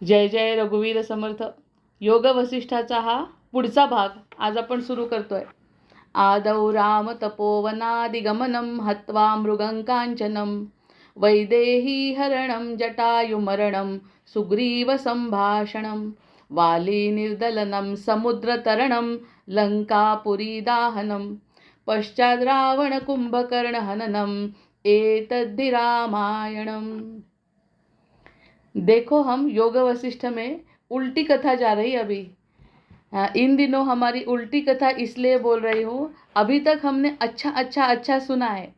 जय जय रघुवीर समर्थ. योग वसिष्ठाचा हा पुढचा भाग आज आपण सुरू करतोय. आदौ राम तपोवनादिगमनं हत्वा मृगंकांचनं वैदेही हरणं जटायुमरणं सुग्रीव संभाषणं वाली निर्दलनं समुद्रतरणं लंकापुरी दाहनं पश्चाद् रावण कुंभकर्ण हननम एतद्धि रामायणम. देखो, हम योग वशिष्ठ में उल्टी कथा जा रही अभी. इन दिनों हमारी उल्टी कथा इसलिए बोल रही हूँ, अभी तक हमने अच्छा सुना है.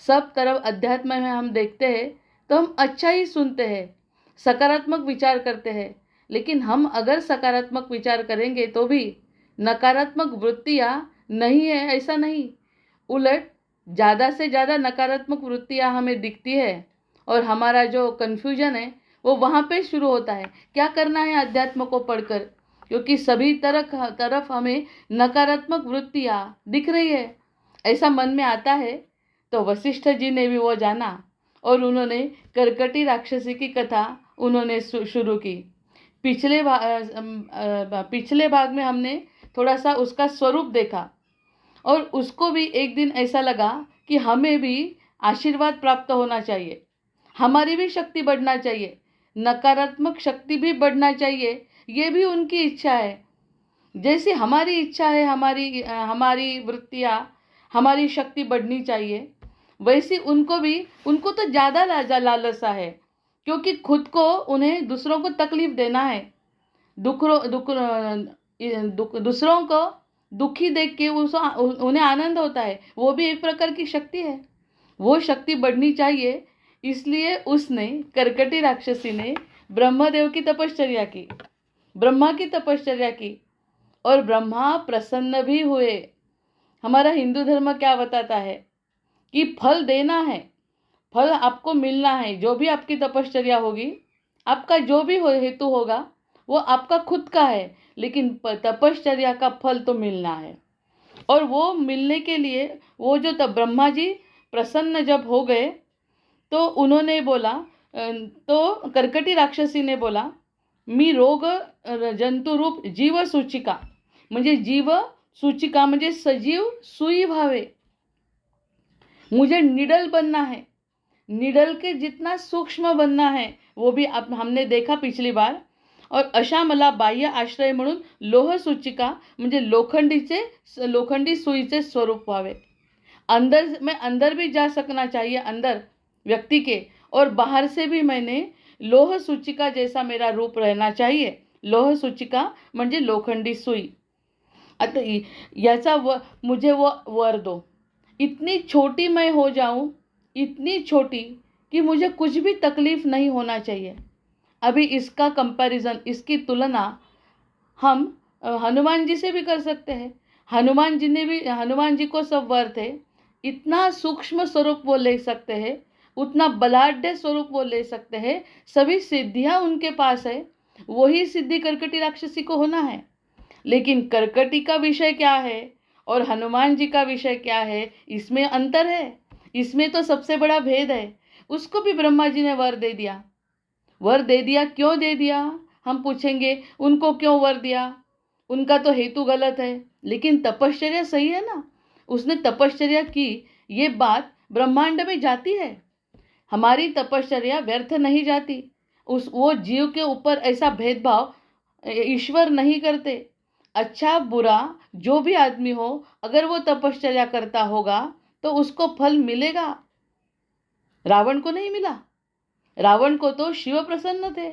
सब तरफ अध्यात्म में हम देखते हैं तो हम अच्छा ही सुनते हैं, सकारात्मक विचार करते हैं. लेकिन हम अगर सकारात्मक विचार करेंगे तो भी नकारात्मक वृत्तियाँ नहीं है, ऐसा नहीं. उलट ज़्यादा से ज़्यादा नकारात्मक वृत्तियाँ हमें दिखती है और हमारा जो कन्फ्यूजन है वो वहाँ पे शुरू होता है. क्या करना है अध्यात्म को पढ़कर, क्योंकि सभी तरफ हमें नकारात्मक वृत्तियाँ दिख रही है, ऐसा मन में आता है. तो वशिष्ठ जी ने भी वो जाना और उन्होंने कर्कटी राक्षसी की कथा उन्होंने शुरू की. पिछले भाग में हमने थोड़ा सा उसका स्वरूप देखा और उसको भी एक दिन ऐसा लगा कि हमें भी आशीर्वाद प्राप्त होना चाहिए, हमारी भी शक्ति बढ़ना चाहिए, नकारात्मक शक्ति भी बढ़ना चाहिए. ये भी उनकी इच्छा है. जैसी हमारी इच्छा है, हमारी वृत्तियाँ, हमारी शक्ति बढ़नी चाहिए, वैसी उनको तो ज़्यादा लालसा है, क्योंकि खुद को उन्हें दूसरों को तकलीफ देना है. दूसरों को दुखी देख के उन्हें आनंद होता है. वो भी एक प्रकार की शक्ति है. वो शक्ति बढ़नी चाहिए. इसलिए उसने, कर्कटी राक्षसी ने ब्रह्मदेव की तपश्चर्या की, ब्रह्मा की तपश्चर्या की और ब्रह्मा प्रसन्न भी हुए. हमारा हिंदू धर्म क्या बताता है कि फल देना है, फल आपको मिलना है. जो भी आपकी तपश्चर्या होगी, आपका जो भी हेतु होगा वो आपका खुद का है, लेकिन तपश्चर्या का फल तो मिलना है. और वो मिलने के लिए वो जो ब्रह्मा जी प्रसन्न जब हो गए तो उन्होंने बोला, तो कर्कटी राक्षसी ने बोला, मी रोग जंतु रूप जीव सूचिका, म्हणजे जीव सूचिका म्हणजे सजीव सुई भावे, मुझे निडल बनना है. निडल के जितना सूक्ष्म बनना है वो भी हमने देखा पिछली बार. और अशा मला बाह्य आश्रय म्हणून लोह सूचिका म्हणजे लोखंडी सुईचे स्वरूप व्हावे. अंदर भी जा सकना चाहिए, अंदर व्यक्ति के, और बाहर से भी मैंने लोह सूचिका जैसा मेरा रूप रहना चाहिए. लोह सूचिका म्हणजे लोखंडी सुई. आता याचा मुझे वो वर दो. इतनी छोटी मैं हो जाऊं, इतनी छोटी कि मुझे कुछ भी तकलीफ नहीं होना चाहिए. अभी इसका कंपैरिजन, इसकी तुलना हम हनुमान जी से भी कर सकते हैं. हनुमान जी को सब वर थे. इतना सूक्ष्म स्वरूप वो ले सकते हैं, उतना बलाढ्य स्वरूप वो ले सकते हैं. सभी सिद्धियां उनके पास है. वही सिद्धि कर्कटी राक्षसी को होना है. लेकिन कर्कटी का विषय क्या है और हनुमान जी का विषय क्या है, इसमें अंतर है. इसमें तो सबसे बड़ा भेद है. उसको भी ब्रह्मा जी ने वर दे दिया. वर दे दिया, क्यों दे दिया हम पूछेंगे. उनको क्यों वर दिया, उनका तो हेतु गलत है, लेकिन तपश्चर्या सही है ना. उसने तपश्चर्या की, ये बात ब्रह्मांड में जाती है. हमारी तपश्चर्या व्यर्थ नहीं जाती. वो जीव के ऊपर ऐसा भेदभाव ईश्वर नहीं करते. अच्छा बुरा जो भी आदमी हो, अगर वो तपश्चर्या करता होगा तो उसको फल मिलेगा. रावण को नहीं मिला. रावण को तो शिव प्रसन्न थे.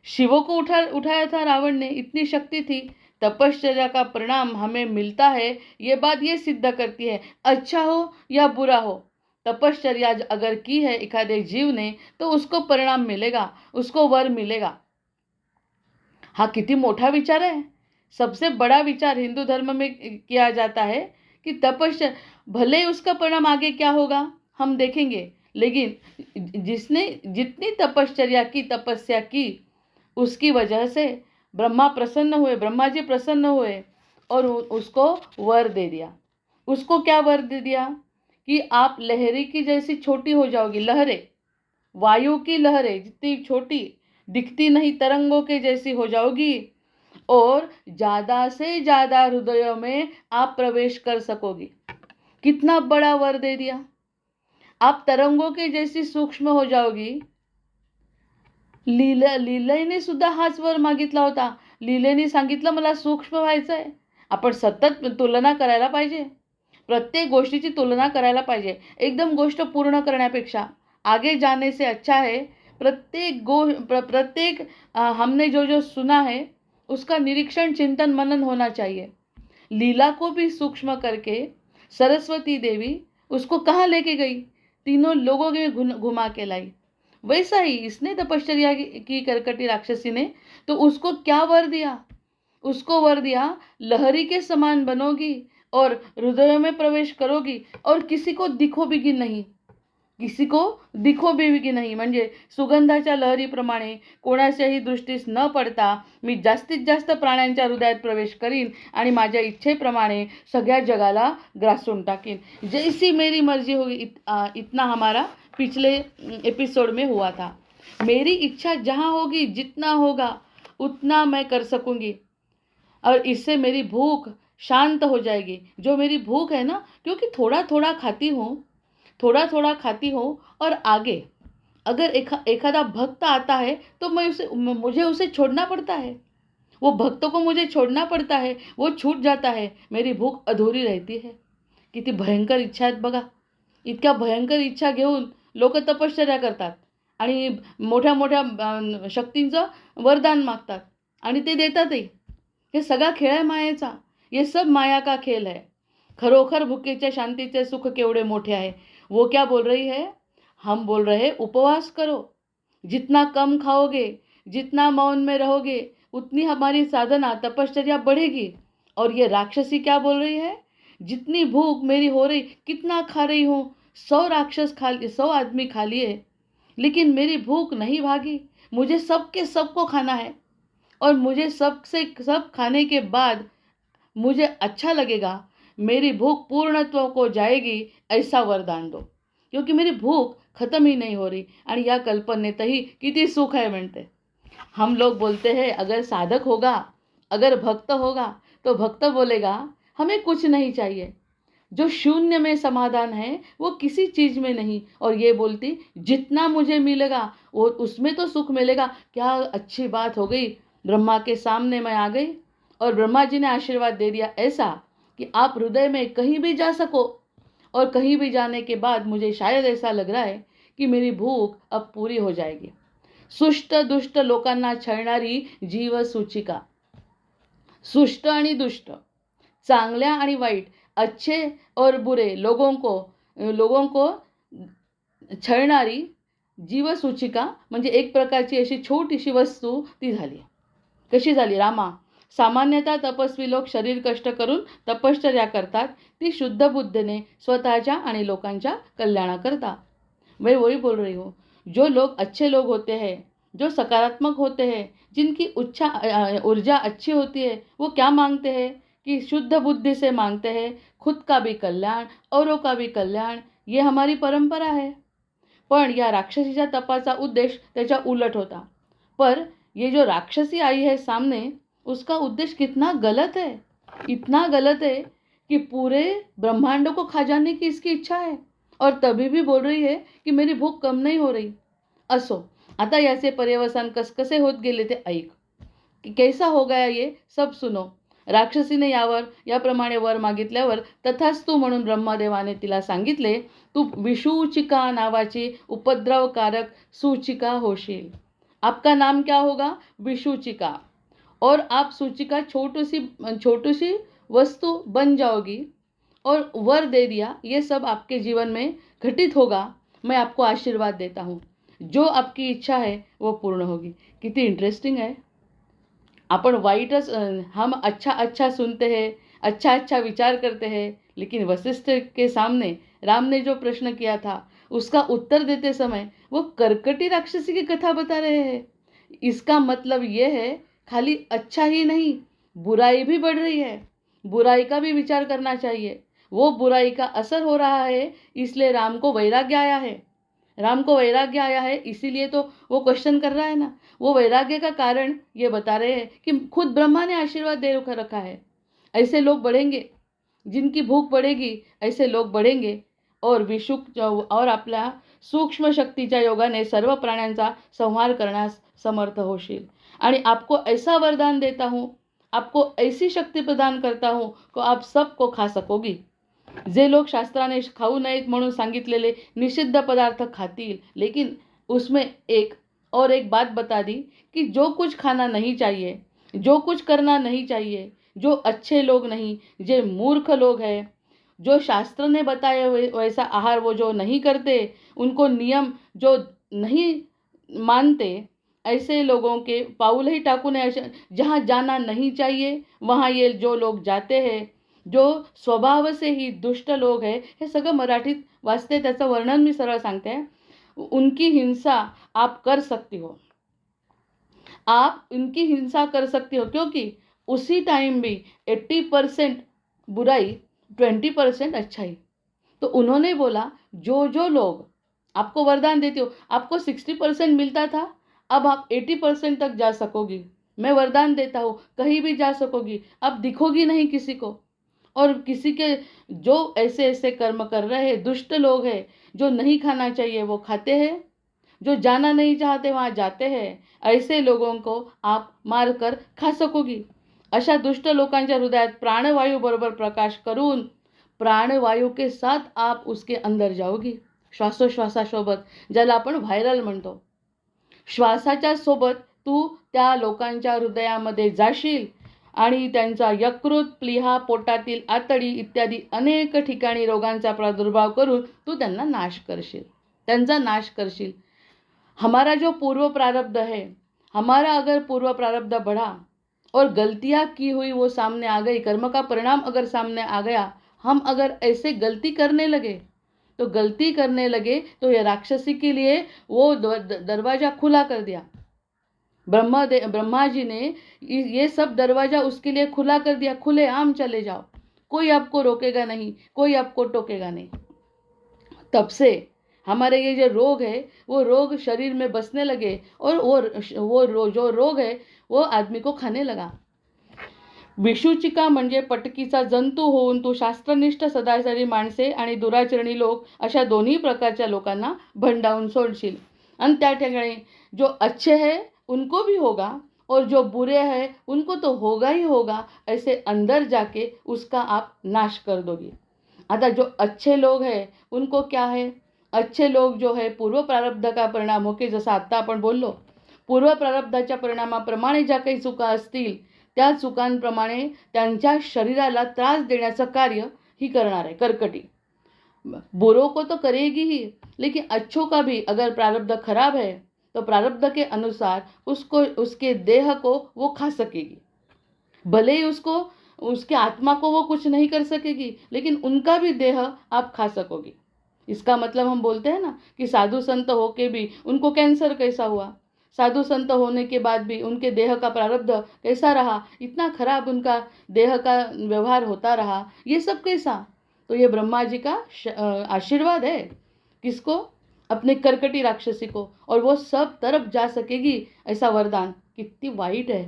शिव को उठाया था रावण ने, इतनी शक्ति थी. तपश्चर्या का परिणाम हमें मिलता है, ये बात ये सिद्ध करती है. अच्छा हो या बुरा हो, तपश्चर्या अगर की है एखादे जीव ने तो उसको परिणाम मिलेगा, उसको वर मिलेगा. हा किती मोठा विचार है. सबसे बड़ा विचार हिंदू धर्म में किया जाता है कि तपश्चर्या, भले उसका परिणाम आगे क्या होगा हम देखेंगे, लेकिन जिसने जितनी तपस्या की उसकी वजह से ब्रह्मा जी प्रसन्न हुए और उसको वर दे दिया. उसको क्या वर दे दिया कि आप लहरी की जैसी छोटी हो जाओगी. लहरें, वायु की लहरें जितनी छोटी, दिखती नहीं तरंगों के जैसी हो जाओगी और ज़्यादा से ज़्यादा हृदयों में आप प्रवेश कर सकोगी। कितना बड़ा वर दे दिया। आप तरंगों के जैसी सूक्ष्म हो जाओगी। लीलेने सुद्धा हाच वर मागितला होता. लीलेने सांगितलं मला सूक्ष्म व्हायचं आहे. आपण सतत तुलना करायला पाहिजे. प्रत्येक गोष्टीची तुलना करायला पाहिजे. एकदम गोष्ट पूर्ण करण्यापेक्षा आगे जाने से अच्छा है प्रत्येक हमने जो जो सुना है उसका निरीक्षण चिंतन मनन होना चाहिए। लीला को भी सूक्ष्म करके सरस्वती देवी उसको कहाँ लेके गई? तीनों लोगों में घुमा के लाई। वैसा ही इसने तपश्चर्या की करकटी राक्षसी ने, तो उसको क्या वर दिया? उसको वर दिया लहरी के समान बनोगी और हृदय में प्रवेश करोगी और किसी को दिखोगी नहीं, किसी को दिखोगी नाही. म्हणजे सुगंधाच्या लहरीप्रमाणे कोणाच्याही दृष्टीस न पडता मी जास्तीत जास्त प्राण्यांच्या हृदयात प्रवेश करीन आणि माझ्या इच्छेप्रमाणे सगळ्या जगाला ग्रासून टाकीन. जैसी मेरी मर्जी होगी. इतना हमारा पिछले एपिसोड में हुआ था. मेरी इच्छा जहाँ होगी, जितना होगा उतना मैं कर सकूंगी और इससे मेरी भूख शांत हो जाएगी. जो मेरी भूख है ना, क्योंकि थोड़ा थोड़ा खाती हूँ और आगे अगर एखादा भक्त आता है तो मुझे उसे छोड़ना पड़ता है. वो भक्त को मुझे छोड़ना पड़ता है. वो छूट जाता है. मेरी भूख अधूरी रहती है. किती भयंकर इच्छा आहेत बघा. इतक्या भयंकर इच्छा घेऊन लोक तपश्चर्या करतात आणि मोठ्या मोठ्या शक्तींचं वरदान मागतात आणि ते देतातही. हे सगळा खेळ आहे मायेचा. ये सब माया का खेल है. खरोखर भुकेच्या शांतीचे सुख केवढे मोठे आहे. वो क्या बोल रही है? हम बोल रहे उपवास करो. जितना कम खाओगे, जितना मौन में रहोगे, उतनी हमारी साधना तपश्चर्या बढ़ेगी. और ये राक्षसी क्या बोल रही है? जितनी भूख मेरी हो रही, कितना खा रही हूँ, 100 आदमी खा लिए, लेकिन मेरी भूख नहीं भागी. मुझे सबको खाना है और मुझे सब खाने के बाद मुझे अच्छा लगेगा. मेरी भूख पूर्णत्व को जाएगी, ऐसा वरदान दो. क्योंकि मेरी भूख खत्म ही नहीं हो रही आणि या कल्पनेतही किती सुख है म्हणते. हम लोग बोलते हैं अगर साधक होगा, अगर भक्त होगा, तो भक्त बोलेगा हमें कुछ नहीं चाहिए. जो शून्य में समाधान है वो किसी चीज़ में नहीं. और ये बोलती जितना मुझे मिलेगा वो उसमें तो सुख मिलेगा. क्या अच्छी बात हो गई. ब्रह्मा के सामने मैं आ गई और ब्रह्मा जी ने आशीर्वाद दे दिया ऐसा कि आप हृदय में कहीं भी जा सको. और कहीं भी जाने के बाद मुझे शायद ऐसा लग रहा है कि मेरी भूख अब पूरी हो जाएगी. सुष्ट दुष्ट लोकांना छळणारी जीवसूचिका. सुष्ट आणि दुष्ट, चांगल्या आणि वाईट, अच्छे और बुरे लोगों को छळणारी जीवसूचिका म्हणजे एक प्रकारची अशी छोटीशी वस्तू ती झाली. कशी झाली? रामा, सामान्यतः तपस्वी लोक शरीर कष्ट करून तपश्चर्या करतात. ती शुद्ध बुद्धीने स्वतःच्या आणि लोकांच्या कल्याणाकरता. मैं वही बोल रही हूँ. जो लोग अच्छे लोग होते हैं, जो सकारात्मक होते हैं, जिनकी ऊर्जा अच्छी होती है, वो क्या मांगते हैं कि शुद्ध बुद्धि से मांगते हैं खुद का भी कल्याण, औरों का भी कल्याण. ये हमारी परंपरा है. पण या राक्षसीच्या तपाचा उद्देश त्याच्या उलट होता. पर ये जो राक्षसी आई है सामने, उसका उद्देश्य कितना गलत है. इतना गलत है कि पूरे ब्रह्मांड को खा जाने की इसकी इच्छा है और तभी भी बोल रही है कि मेरी भूख कम नहीं हो रही. असो, आता याचे पर्यवसान कसे होत गेले ते ऐक. कैसा हो गया ये सब सुनो. राक्षसीने याप्रमाणे वर मागितल्यावर तथास्तु म्हणून ब्रह्मदेवाने तिला सांगितले, तू विषूचिका नावाची उपद्रवकारक सूचिका होशील. आपका नाम क्या होगा? विषूचिका. और आप सूचिका छोटी वस्तु बन जाओगी. और वर दे दिया, ये सब आपके जीवन में घटित होगा. मैं आपको आशीर्वाद देता हूँ. जो आपकी इच्छा है वो पूर्ण होगी. किती इंटरेस्टिंग है. अपन वाइटस हम अच्छा सुनते हैं, अच्छा विचार करते हैं, लेकिन वशिष्ठ के सामने राम ने जो प्रश्न किया था उसका उत्तर देते समय वो करकटी राक्षसी की कथा बता रहे हैं. इसका मतलब ये है खाली अच्छा ही नहीं, बुराई भी बढ़ रही है. बुराई का भी विचार करना चाहिए. वो बुराई का असर हो रहा है, इसलिए राम को वैराग्य आया है. राम को वैराग्य आया है, इसीलिए तो वो क्वेश्चन कर रहा है ना। वो वैराग्य का कारण ये बता रहे हैं कि खुद ब्रह्मा ने आशीर्वाद दे रखा है। ऐसे लोग बढ़ेंगे, जिनकी भूक बढ़ेगी ऐसे लोक बढ़ेंगे, और और आपल्या सूक्ष्म शक्तीच्या योगाने सर्व प्राण्यांचा संहार करण्यास समर्थ होशील। आणि आपको ऐसा वरदान देता हूँ, आपको ऐसी शक्ति प्रदान करता हूँ को आप सबको खा सकोगी। जे लोग शास्त्राने खाऊ नयेत म्हणून सांगितलेले निषिद्ध पदार्थ खातील, लेकिन उसमें एक बात बता दी कि जो कुछ खाना नहीं चाहिए, जो कुछ करना नहीं चाहिए, जो अच्छे लोग नहीं, जो मूर्ख लोग हैं, जो शास्त्र ने बताए हुए वैसा आहार वो जो नहीं करते, उनको नियम जो नहीं मानते, ऐसे लोगों के पाऊल ही टाकू नये। जहाँ जाना नहीं चाहिए वहाँ ये जो लोग जाते हैं, जो स्वभाव से ही दुष्ट लोग हैं, हे सगळं मराठीत वाचते, त्याचं वर्णन मी सरळ सांगते हैं। उनकी हिंसा आप कर सकती हो, आप उनकी हिंसा कर सकती हो, क्योंकि उसी टाइम भी 80% बुराई, 20% अच्छाई। तो उन्होंने बोला जो जो लोग, आपको वरदान देती हो, आपको 60% मिलता था, अब आप 80% तक जा सकोगी। मैं वरदान देता हूँ, कहीं भी जा सकोगी, अब दिखोगी नहीं किसी को। और किसी के जो ऐसे ऐसे कर्म कर रहे हैं, दुष्ट लोग हैं, जो नहीं खाना चाहिए वो खाते हैं, जो जाना नहीं चाहते वहाँ जाते हैं, ऐसे लोगों को आप मारकर खा सकोगी। अशा दुष्ट लोकांच्या हृदयात प्राणवायू बरोबर प्रकाश करून प्राणवायू के साथ आप उसके अंदर जाओगी, श्वासोश्वासासोबत, ज्याला आपण व्हायरल म्हणतो। श्वासाच्या सोबत तू त्या लोकांच्या हृदयामध्ये जाशील आणि त्यांचा यकृत, प्लीहा, पोटातील आतडी इत्यादी अनेक ठिकाणी रोगांचा प्रादुर्भाव करून तू त्यांना नाश करशील, त्यांचा नाश करशील। हमारा जो पूर्व प्रारब्ध है, हमारा अगर पूर्व प्रारब्ध बढ़ा और गलतियाँ की हुई वो सामने आ गई, कर्म का परिणाम अगर सामने आ गया, हम अगर ऐसे गलती करने लगे तो ये राक्षसी के लिए वो दरवाज़ा खुला कर दिया। ब्रह्मा जी ने ये सब दरवाज़ा उसके लिए खुला कर दिया, खुले आम चले जाओ, कोई आपको रोकेगा नहीं, कोई आपको टोकेगा नहीं। तब से हमारे ये जो रोग है वो रोग शरीर में बसने लगे, और जो रोग है वो आदमी को खाने लगा। विषुचिका म्हणजे पटकीचा जंतू होऊन तू शास्त्रनिष्ठ सदाचारी माणसे आणि दुराचरणी लोक अशा दोन्ही प्रकारच्या लोकांना भंडावून सोडशील। आणि त्या ठिकाणी जो अच्छे है उनको भी होगा और जो बुरे हैं उनको तो होगा ही होगा, ऐसे अंदर जाके उसका आप नाश कर दोगी। आता जो अच्छे लोग हैं उनको क्या है, अच्छे लोग जो है पूर्व प्रारब्ध का परिणाम हो के, जसं आत्ता आपण बोललो, पूर्व प्रारब्धाच्या परिणामाप्रमाणे ज्या काही चुका असतील त्या चुकांप्रमाणे त्यांच्या शरीराला त्रास देण्याचं कार्य ही करणार आहे कर्कटी। बुरों को तो करेगी ही, लेकिन अच्छों का भी अगर प्रारब्ध खराब है तो प्रारब्ध के अनुसार उसको, उसके देह को वो खा सकेगी। भले ही उसको, उसके आत्मा को वो कुछ नहीं कर सकेगी, लेकिन उनका भी देह आप खा सकोगी। इसका मतलब हम बोलते हैं ना कि साधु संत होके भी उनको कैंसर कैसा हुआ, साधु संत होने के बाद भी उनके देह का प्रारब्ध कैसा रहा, इतना खराब उनका देह का व्यवहार होता रहा, ये सब कैसा? तो ये ब्रह्मा जी का आशीर्वाद है। किसको? अपने कर्कटी राक्षसी को, और वो सब तरफ जा सकेगी, ऐसा वरदान। कितनी वाइट है,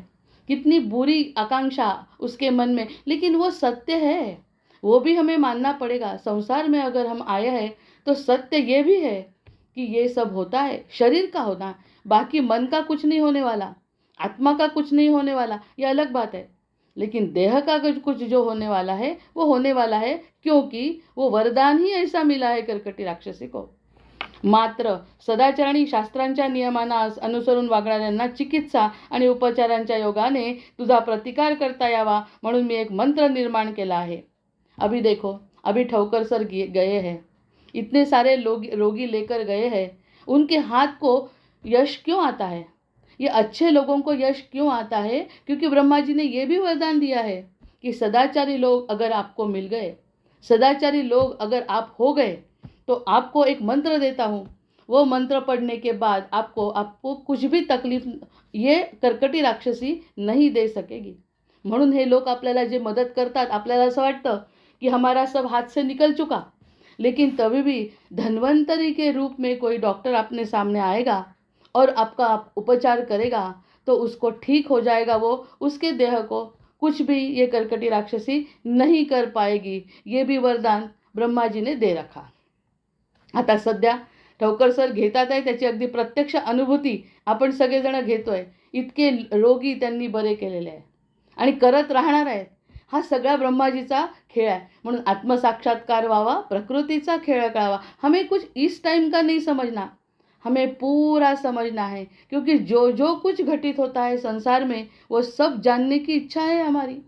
कितनी बुरी आकांक्षा उसके मन में, लेकिन वो सत्य है, वो भी हमें मानना पड़ेगा। संसार में अगर हम आए हैं तो सत्य ये भी है कि ये सब होता है, शरीर का होना, बाकी मन का कुछ नहीं होने वाला, आत्मा का कुछ नहीं होने वाला, ये अलग बात है। लेकिन देह का कुछ जो होने वाला है वो होने वाला है, क्योंकि वो वरदान ही ऐसा मिला है कर्कटी राक्षसी को। मात्र सदाचारी शास्त्रांच्या नियमांना अनुसरून वागणाऱ्यांना चिकित्सा आणि उपचारांच्या योगाने तुझा प्रतिकार करता यावा म्हणून मी एक मंत्र निर्माण केला आहे। अभी देखो, अभी ठवकर सर गए हैं, इतने सारे रोगी लेकर गए हैं, उनके हाथ को यश क्यों आता है? ये अच्छे लोगों को यश क्यों आता है? क्योंकि ब्रह्मा जी ने ये भी वरदान दिया है कि सदाचारी लोग अगर आपको मिल गए, सदाचारी लोग अगर आप हो गए, तो आपको एक मंत्र देता हूँ, वो मंत्र पढ़ने के बाद आपको कुछ भी तकलीफ ये कर्कटी राक्षसी नहीं दे सकेगी। म्हणून हे लोक आपल्याला जे मदत करतात, आपल्याला असं वाटतं की हमारा सब हाथ से निकल चुका, लेकिन तभी भी धन्वंतरी के रूप में कोई डॉक्टर अपने सामने आएगा और आपका उपचार करेगा तो उसको ठीक हो जाएगा, वो उसके देह को कुछ भी ये कर्कटी राक्षसी नहीं कर पाएगी। ये भी वरदान ब्रह्माजी ने दे रखा। आता सध्या ठवकर सर घेतात आहे, त्याची अगदी प्रत्यक्ष अनुभूती आपण सगळेजण घेतोय। इतके रोगी त्यांनी बरे केलेले आहे आणि करत राहणार आहेत। हा सगळा ब्रह्माजीचा खेळ आहे। म्हणून आत्मसाक्षात्कार व्हावा, प्रकृतीचा खेळ कळावा। हमें कुछ इस टाइम का नहीं समझना, हमें पूरा समझना है, क्योंकि जो जो कुछ घटित होता है संसार में वो सब जानने की इच्छा है हमारी।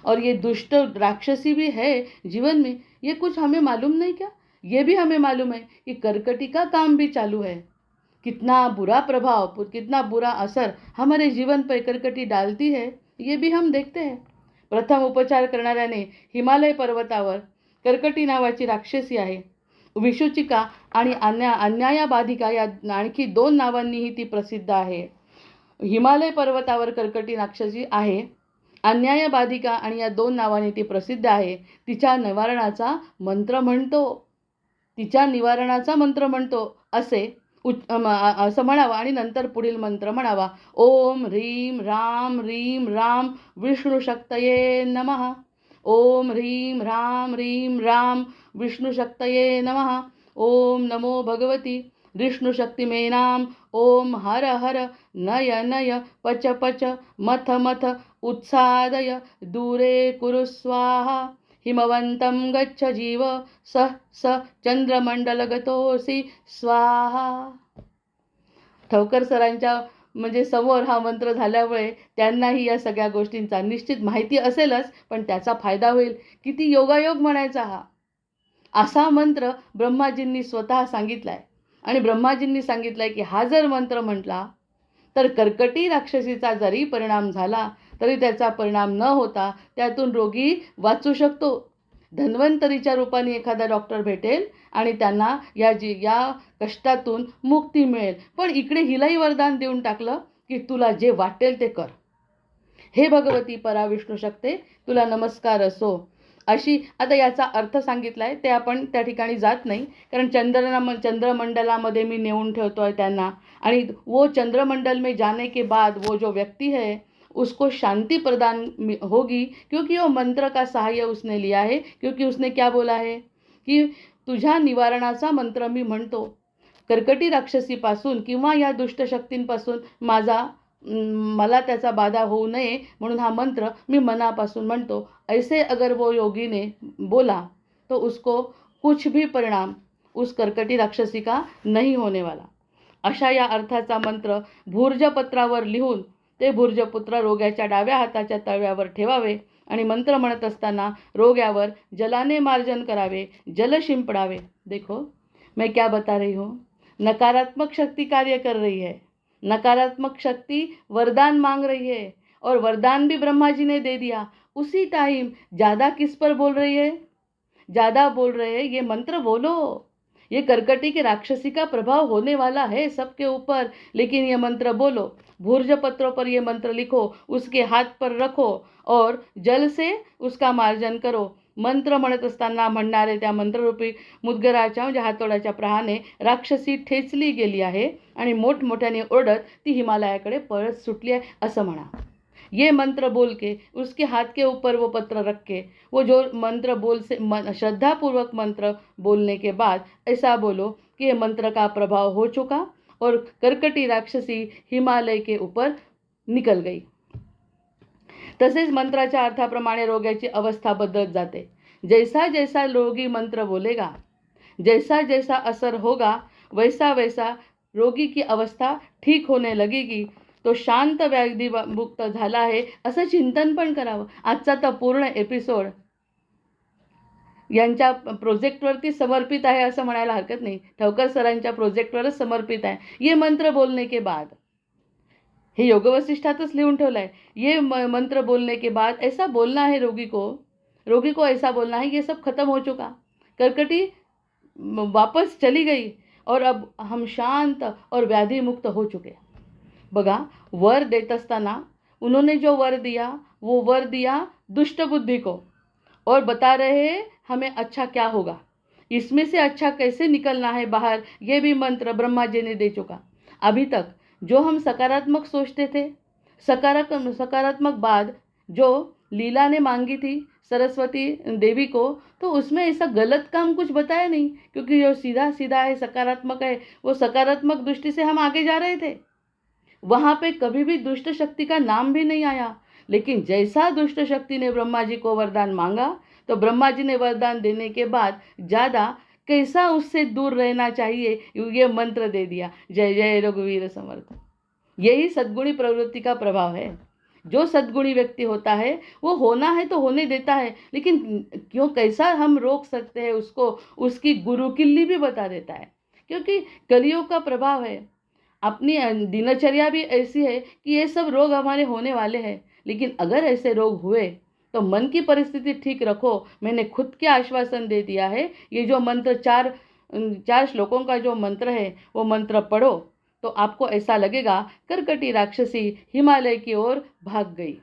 और ये दुष्ट राक्षसी भी है जीवन में, ये कुछ हमें मालूम नहीं क्या? ये भी हमें मालूम है कि कर्कटी का काम भी चालू है। कितना बुरा प्रभाव, कितना बुरा असर हमारे जीवन पर कर्कटी डालती है, ये भी हम देखते हैं। प्रथम उपचार करणाऱ्याने हिमालय पर्वतावर कर्कटी नावाची राक्षसी आहे। विषुचिका आणि अन्यायाबाधिका या आणखी 2 नावांनीही ती प्रसिद्ध आहे। हिमालय पर्वतावर कर्कटी राक्षसी आहे, अन्यायबाधिका आणि या 2 नावांनी ती प्रसिद्ध आहे। तिच्या निवारणाचा मंत्र म्हणतो असे असं म्हणावं आणि नंतर पुढील मंत्र म्हणावा। ओम ह्रीं राम ह्रीं राम विष्णू शक्तये नमः। ओम ह्रीं राम विष्णु शक्तये नमः। ओम नमो भगवती विष्णु शक्तिमेनाम। ओम हर हर नय नय पच पच मथ मथ उत्सादय दूरे कुरु स्वाहा। हिमवंतं गच्छ जीव स स चंद्रमंडलगतोसी स्वाहा। ठवकर सरांच्या म्हणजे समोर हा मंत्र झाल्यामुळे त्यांनाही या सगळ्या गोष्टींचा निश्चित माहिती असेलच, पण त्याचा फायदा होईल। किती योगायोग म्हणायचा हा। असा मंत्र ब्रह्माजींनी स्वतः सांगितलाय आणि ब्रह्माजींनी सांगितलंय की हा जर मंत्र म्हटला तर कर्कटी राक्षसीचा जरी परिणाम झाला तरी त्याचा परिणाम न होता त्यातून रोगी वाचू शकतो। धन्वंतरीच्या रूपाने एखादा डॉक्टर भेटेल आणि त्यांना या कष्टातून मुक्ती मिळेल। पण इकडे हिलाही वरदान देऊन टाकलं की तुला जे वाटेल ते कर, हे भगवती पराविष्णू शक्ते तुला नमस्कार असो अशी। आता याचा अर्थ सांगितलाय ते आपण त्या ठिकाणी जात नाही, कारण चंद्रमंडलामध्ये मी नेऊन ठेवतोय त्यांना, आणि वो चंद्रमंडल में जाने के बाद वो जो व्यक्ति है उसको शांति प्रदान होगी, क्योंकि वो मंत्र का सहाय्य उसने लिया है। क्योंकि उसने क्या बोला है कि तुझ्या निवारणाचा मंत्र मी म्हणतो, कर्कटी राक्षसीपासून किंवा या दुष्ट शक्तींपासून मला त्याचा बाधा होऊ नये म्हणून हा मंत्र मी मनापासून म्हणतो। ऐसे अगर वो योगी ने बोला तो उसको कुछ भी परिणाम उस कर्कटी राक्षसी का नहीं होने वाला। अशा या अर्थाचा मंत्र भूर्जपत्रावर लिहून ते भूर्जपत्र रोग्याच्या डाव्या हाताच्या तळव्यावर ठेवावे आणि मंत्र म्हणत असताना रोग्यावर जलाने मार्जन करावे, जल शिंपडावे। देखो मैं क्या बता रही हूँ, नकारात्मक शक्ति कार्य कर रही है, नकारात्मक शक्ति वरदान मांग रही है और वरदान भी ब्रह्मा जी ने दे दिया। उसी टाइम ज़्यादा किस पर बोल रही है? ज़्यादा बोल रहे हैं ये मंत्र बोलो। ये कर्कटी की राक्षसी का प्रभाव होने वाला है सबके ऊपर, लेकिन ये मंत्र बोलो। भूर्ज पत्रों पर ये मंत्र लिखो, उसके हाथ पर रखो और जल से उसका मार्जन करो। मंत्र म्हणत असताना म्हणणारे त्या मंत्ररूपी मुद्गराच्या म्हणजे हातोड्याच्या प्रहाने राक्षसी ठेचली गेली आहे आणि मोठमोठ्याने ओरडत ती हिमालयाकडे पळत सुटली आहे असं म्हणा। ये मंत्र बोल के उसके हाथ के ऊपर वो पत्र रख के वो जो मंत्र श्रद्धापूर्वक मंत्र बोलने के बाद ऐसा बोलो कि ये मंत्र का प्रभाव हो चुका और कर्कटी राक्षसी हिमालय के ऊपर निकल गई। तसेच मंत्राच्या अर्थाप्रमाणे रोग्याची अवस्था बदलत जाते। जैसा जैसा रोगी मंत्र बोलेगा, जैसा जैसा असर होगा, वैसा वैसा रोगी की अवस्था ठीक होने लगेगी। तो शांत व्याधी मुक्त झाला आहे असं चिंतन पण करावं। आजचा तर पूर्ण एपिसोड यांच्या प्रोजेक्टवरती समर्पित आहे असं म्हणायला हरकत नाही। ठवकर सरांच्या प्रोजेक्टवरच समर्पित आहे। ये मंत्र बोलने के बाद, हे योग वशिष्ठातच लिहून ठेवलं आहे। ये मंत्र बोलने के बाद ऐसा बोलना है रोगी को ऐसा बोलना है ये सब खत्म हो चुका, कर्कटी वापस चली गई और अब हम शांत और व्याधि मुक्त हो चुके। बघा, वर देत असताना उन्होंने जो वर दिया वो वर दिया दुष्ट बुद्धि को और बता रहे हैं हमें अच्छा क्या होगा। इसमें से अच्छा कैसे निकलना है बाहर, ये भी मंत्र ब्रह्मा जी ने दे चुका। अभी तक जो हम सकारात्मक सोचते थे, सकारात्मक बात जो लीला ने मांगी थी सरस्वती देवी को, तो उसमें ऐसा गलत काम कुछ बताया नहीं, क्योंकि जो सीधा सीधा है, सकारात्मक है, वो सकारात्मक दृष्टि से हम आगे जा रहे थे। वहाँ पे कभी भी दुष्ट शक्ति का नाम भी नहीं आया। लेकिन जैसा दुष्ट शक्ति ने ब्रह्मा जी को वरदान मांगा, तो ब्रह्मा जी ने वरदान देने के बाद ज़्यादा कैसा उससे दूर रहना चाहिए, ये मंत्र दे दिया, जय जय रघुवीर समर्थ। यही सद्गुणी प्रवृत्ति का प्रभाव है। जो सद्गुणी व्यक्ति होता है वो होना है तो होने देता है, लेकिन क्यों कैसा हम रोक सकते हैं उसको, उसकी गुरु किल्ली भी बता देता है। क्योंकि कलियुग का प्रभाव है, अपनी दिनचर्या भी ऐसी है कि ये सब रोग हमारे होने वाले हैं। लेकिन अगर ऐसे रोग हुए तो मन की परिस्थिति ठीक रखो। मैंने खुद के आश्वासन दे दिया है। ये जो मंत्र चार श्लोकों का जो मंत्र है वो मंत्र पढ़ो तो आपको ऐसा लगेगा कर्कटी राक्षसी हिमालय की ओर भाग गई।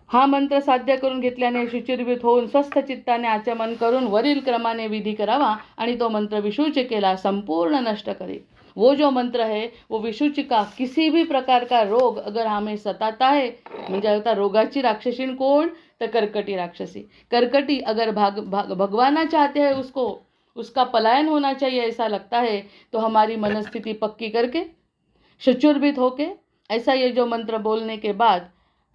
हा मंत्र साध्य करून घेतल्याने शुचिर्भूत होऊन स्वस्थ चित्ताने आचमन करून वरील क्रमाने विधी करावा आणि तो मंत्र विषुचिकेला संपूर्ण नष्ट करे। वो जो मंत्र है वो विषुचिका, किसी भी प्रकार का रोग अगर हमें सताता है, म्हणजे आता रोगाची राक्षसीन कोण, तर कर्कटी राक्षसी। कर्कटी अगर भगवाना चाहते हैं उसको, उसका पलायन होना चाहिए ऐसा लगता है, तो हमारी मनस्थिति पक्की करके शुचिर्भूत होके ऐसा ये जो मंत्र बोलने के बाद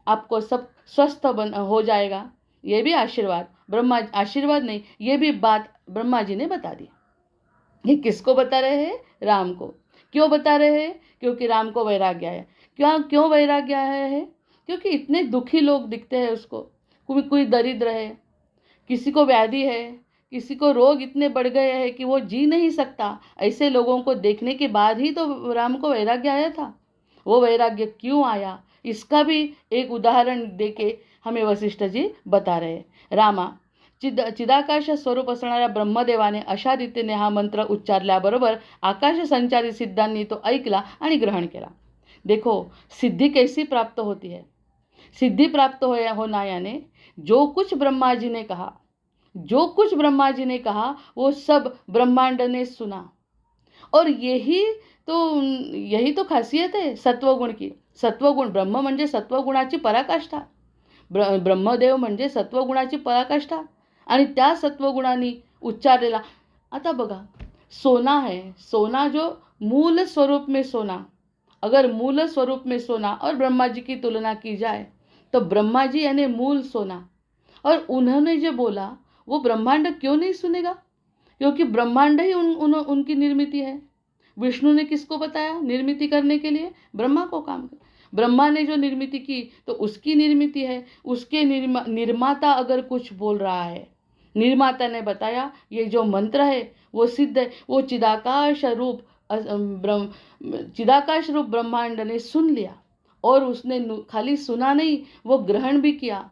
आपको सब स्वस्थ हो जाएगा। ये भी आशीर्वाद नहीं, ये भी बात ब्रह्मा जी ने बता दी। ये किसको बता रहे हैं? राम को। क्यों बता रहे हैं? क्योंकि राम को वैराग्य है। क्यों वैराग्य है? क्योंकि इतने दुखी लोग दिखते हैं उसको। कोई दरिद्र है, किसी को व्याधि है, किसी को रोग इतने बढ़ गए हैं कि वो जी नहीं सकता। ऐसे लोगों को देखने के बाद ही तो राम को वैराग्य आया था। वो वैराग्य क्यों आया, इसका भी एक उदाहरण देके हमें वशिष्ठ जी बता रहे। रामा चिदाकाश स्वरूप असणाऱ्या ब्रह्मदेवाने अशा रीतीने हा मंत्र उच्चारल्याबरोबर आकाश संचारी सिद्धांनी तो ऐकला आणि ग्रहण केला। देखो सिद्धि कैसी प्राप्त होती है। सिद्धि प्राप्त होना यानी जो कुछ ब्रह्मा जी ने कहा वो सब ब्रह्मांड ने सुना। और यही तो खासियत है सत्वगुण की। सत्वगुण, ब्रह्म म्हणजे सत्वगुणाची पराकाष्ठा, ब्रह्मदेव म्हणजे सत्वगुणाची पराकाष्ठा आणि त्या सत्वगुणांनी उच्चारलेला। आता बघा, सोना है, सोना जो मूल स्वरूप में सोना, अगर मूल स्वरूप में सोना और ब्रह्मा जी की तुलना की जाए तो ब्रह्मा जी यानी मूल सोना, और उन्होंने जो बोला वो ब्रह्मांड क्यों नहीं सुनेगा? क्योंकि ब्रह्मांड ही उनकी निर्मिति है। विष्णु ने किसको बताया निर्मिति करने के लिए? ब्रह्मा को काम कर। ब्रह्मा ने जो निर्मिति की तो उसकी निर्मिति है। उसके निर्माता अगर कुछ बोल रहा है, निर्माता ने बताया, ये जो मंत्र है वो सिद्ध है। वो चिदाकाश रूप ब्रह्मांड ने सुन लिया, और उसने खाली सुना नहीं, वो ग्रहण भी किया।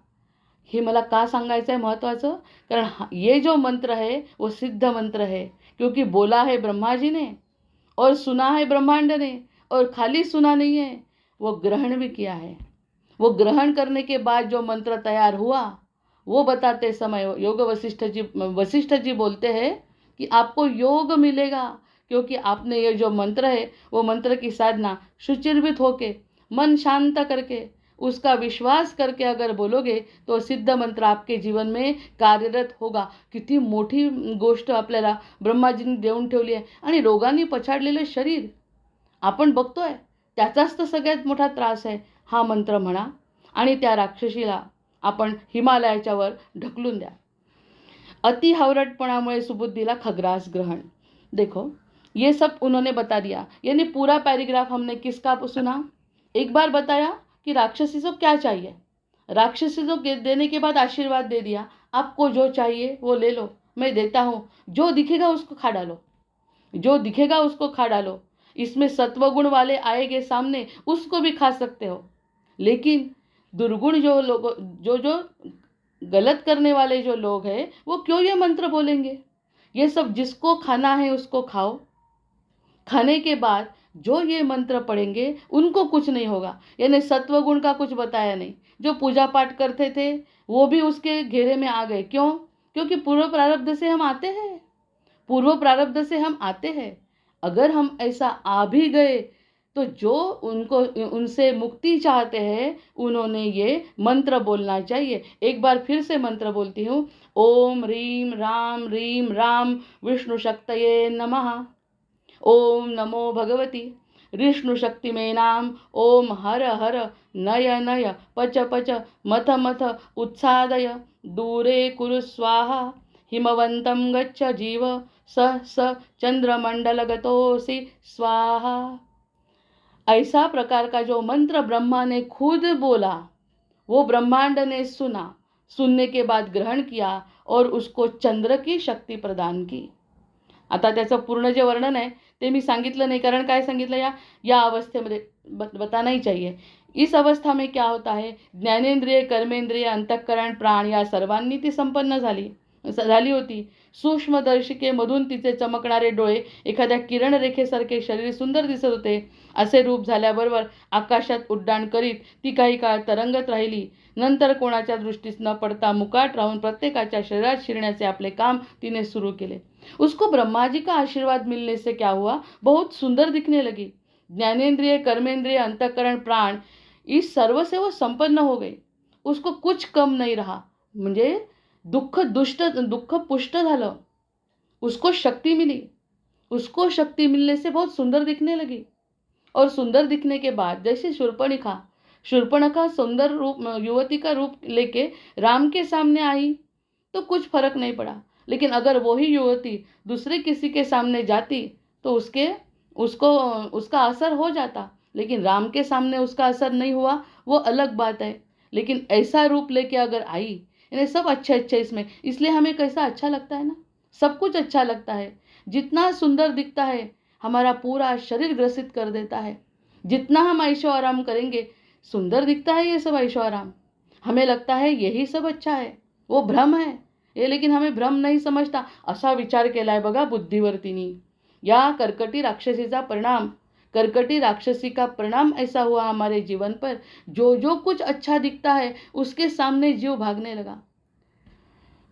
हे मला का सांगायचं आहे महत्त्वाचं, कारण ये जो मंत्र है वो सिद्ध मंत्र है, क्योंकि बोला है ब्रह्मा जी ने और सुना है ब्रह्मांड ने, और खाली सुना नहीं है, वो ग्रहण भी किया है। वो ग्रहण करने के बाद जो मंत्र तैयार हुआ वो बताते समय वशिष्ठ जी बोलते हैं कि आपको योग मिलेगा, क्योंकि आपने ये जो मंत्र है वो मंत्र की साधना शुचिर्भूत होके, मन शांत करके, उसका विश्वास करके अगर बोलोगे तो सिद्ध मंत्र आपके जीवन में कार्यरत होगा। किती मोठी गोष्ट आपल्याला ब्रह्माजींनी देऊन ठेवली आहे। आणि रोगांनी पछाडलेलं शरीर आपण बघतोय, त्याचाच तर सगळ्यात मोठा त्रास आहे। हा मंत्र म्हणा आणि त्या राक्षसीला आपण हिमालयाच्या वर ढकलून द्या। अति हावरटपणामुळे सुबुद्धीला खग्रास ग्रहण। देखो ये सब उन्होंने बता दिया, यानी पूरा पैराग्राफ हमने किसका सुना? एक बार बताया कि राक्षसी को क्या चाहिए, राक्षसी को देने के बाद आशीर्वाद दे दिया, आपको जो चाहिए वो ले लो, मैं देता हूँ, जो दिखेगा उसको खा डालो, जो दिखेगा उसको खा डालो। इसमें सत्वगुण वाले आएंगे सामने, उसको भी खा सकते हो, लेकिन दुर्गुण जो लोग, जो गलत करने वाले जो लोग हैं वो क्यों ये मंत्र बोलेंगे? ये सब जिसको खाना है उसको खाओ, खाने के बाद जो ये मंत्र पढ़ेंगे उनको कुछ नहीं होगा। यानी सत्वगुण का कुछ बताया नहीं। जो पूजा पाठ करते थे वो भी उसके घेरे में आ गए। क्यों? क्योंकि पूर्व प्रारब्ध से हम आते हैं, पूर्व प्रारब्ध से हम आते हैं। अगर हम ऐसा आ भी गए तो जो उनको उनसे मुक्ति चाहते हैं उन्होंने ये मंत्र बोलना चाहिए। एक बार फिर से मंत्र बोलती हूँ, ओम रीम राम विष्णु शक्तये नमः। ओम नमो भगवती विष्णु शक्ति में नाम। ओम हर हर नय नय पच पच मथ मथ उत्सादय दूरे कुरु स्वाहा। हिमवंतं गच्छ जीव स चंद्रमंडलगतोऽसि स्वाहा। ऐसा प्रकार का जो मंत्र ब्रह्मा ने खुद बोला, वो ब्रह्मांड ने सुना, सुनने के बाद ग्रहण किया और उसको चंद्र की शक्ती प्रदान की। आता त्याचं पूर्ण जे वर्णन आहे ते मी सांगितलं नाही, कारण काय सांगितलं, या अवस्थेमध्ये बताना ही चाहिए। इस अवस्था में क्या होता है, ज्ञानेंद्रिय कर्मेंद्रिय अंतःकरण प्राण या सर्वांनी ती संपन्न झाली होती। सूक्ष्मदर्शिकेमधून तिचे चमकणारे डोळे एखाद्या किरण रेखेसारखे शरीर सुंदर दिसत होते। असे रूप झाल्याबरोबर आकाशात उड्डाण करीत ती काही काळ तरंगत राहिली। नंतर कोणाच्या दृष्टीस न पडता मुकाट राहून प्रत्येकाच्या शरीरात शिरण्याचे आपले काम तिने सुरू केले। उसको ब्रह्मा जी का आशीर्वाद मिलने से क्या हुआ, बहुत सुंदर दिखने लगी। ज्ञानेंद्रिय कर्मेंद्रिय अंतःकरण प्राण इस सर्व से वो संपन्न हो गई। उसको कुछ कम नहीं रहा, म्हणजे दुःख पुष्ट झालं। उसको शक्ति मिली, उसको शक्ति मिलने से बहुत सुंदर दिखने लगी। और सुंदर दिखने के बाद जैसे शूर्पणखा सुंदर रूप युवती का रूप लेके राम के सामने आई तो कुछ फर्क नहीं पड़ा, लेकिन अगर वही युवती दूसरे किसी के सामने जाती तो उसका असर हो जाता, लेकिन राम के सामने उसका असर नहीं हुआ, वो अलग बात है। लेकिन ऐसा रूप लेके अगर आई, यानी सब अच्छे इसमें, इसलिए हमें कैसा अच्छा लगता है ना, सब कुछ अच्छा लगता है। जितना सुंदर दिखता है हमारा पूरा शरीर ग्रसित कर देता है। जितना हम ऐशो आराम करेंगे, सुंदर दिखता है ये सब ऐशो आराम, हमें लगता है यही सब अच्छा है, वो भ्रम है ये, लेकिन हमें भ्रम नहीं समजता। असा विचार केलाय बघा बुद्धिवर्तीनी। या कर्कटी राक्षसीचा परिणाम, कर्कटी राक्षसी का परिणाम ऐसा हुआ हमारे जीवन पर, जो कुछ अच्छा दिखता है उसके सामने जीव भागने लगा।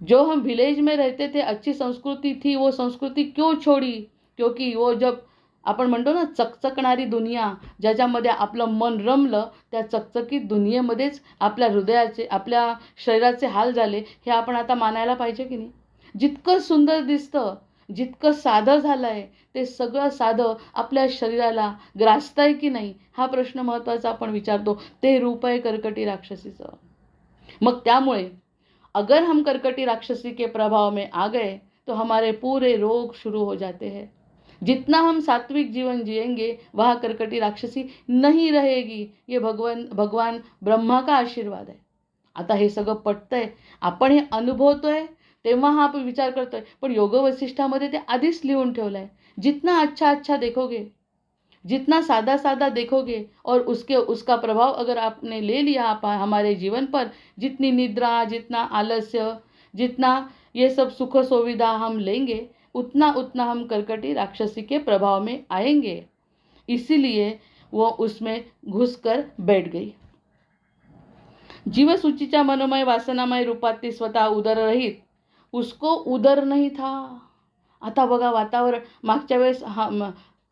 जो हम विलेज में रहते थे, अच्छी संस्कृति थी, वो संस्कृति क्यों छोड़ी, क्योंकि वो जब आपण म्हणतो ना चकचकणारी दुनिया, ज्याच्यामध्ये आपलं मन रमलं, त्या चकचकीत दुनियेमध्येच आपल्या हृदयाचे आपल्या शरीराचे हाल झाले, हे आपण आता मानायला पाहिजे की नाही। जितकं सुंदर दिसतं, जितकं साधं झालं आहे, ते सगळं साधं आपल्या शरीराला ग्रासतंय की नाही, हा प्रश्न महत्त्वाचा आपण विचारतो। ते रूप आहे कर्कटी राक्षसीचं। मग त्यामुळे अगर हम कर्कटी राक्षसी के प्रभाव में आ गए तो हमारे पूरे रोग शुरू हो जाते हैं। जितना हम सात्विक जीवन जिएंगे वह कर्कटी राक्षसी नहीं रहेगी। ये भगवान ब्रह्मा का आशीर्वाद है। आता हे सगळं पटतंय, आपण हे अनुभवतोय तेव्हा हा आपण विचार करतोय, पण योग वसिष्ठामध्ये ते आधीच लिहून ठेवलंय। जितना अच्छा देखोगे, जितना सादा देखोगे और उसका प्रभाव अगर आपने ले लिया हमारे जीवन पर, जितनी निद्रा, जितना आलस्य, जितना ये सब सुख सुविधा हम लेंगे, उतना हम कर्कटी राक्षसी के प्रभाव में आएंगे। इसीलिए वो उसमें घुसकर बैठ गई। जीवसूचीच्या मनोमय वासनामय रूपात ती स्वतः उदर रहित, उसको उदर नहीं था। आता बघा वातावरण, मागच्या वेळेस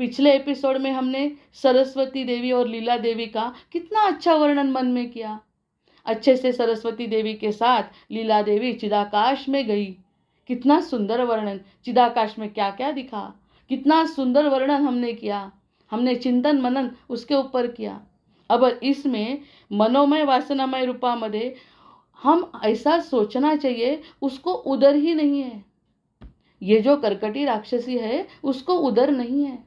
पिछले एपिसोड में हमने सरस्वती देवी और लीला देवी का कितना अच्छा वर्णन मन में किया। अच्छे से सरस्वती देवी के साथ लीला देवी चिदाकाश में गई। कितना सुंदर वर्णन, चिदाकाश में क्या क्या दिखा, कितना सुंदर वर्णन हमने किया, हमने चिंतन मनन उसके ऊपर किया। अब इसमें मनोमय वासनामय रूपामध्ये हम ऐसा सोचना चाहिए, उसको उदर ही नहीं है। ये जो कर्कटी राक्षसी है उसको उदर नहीं है,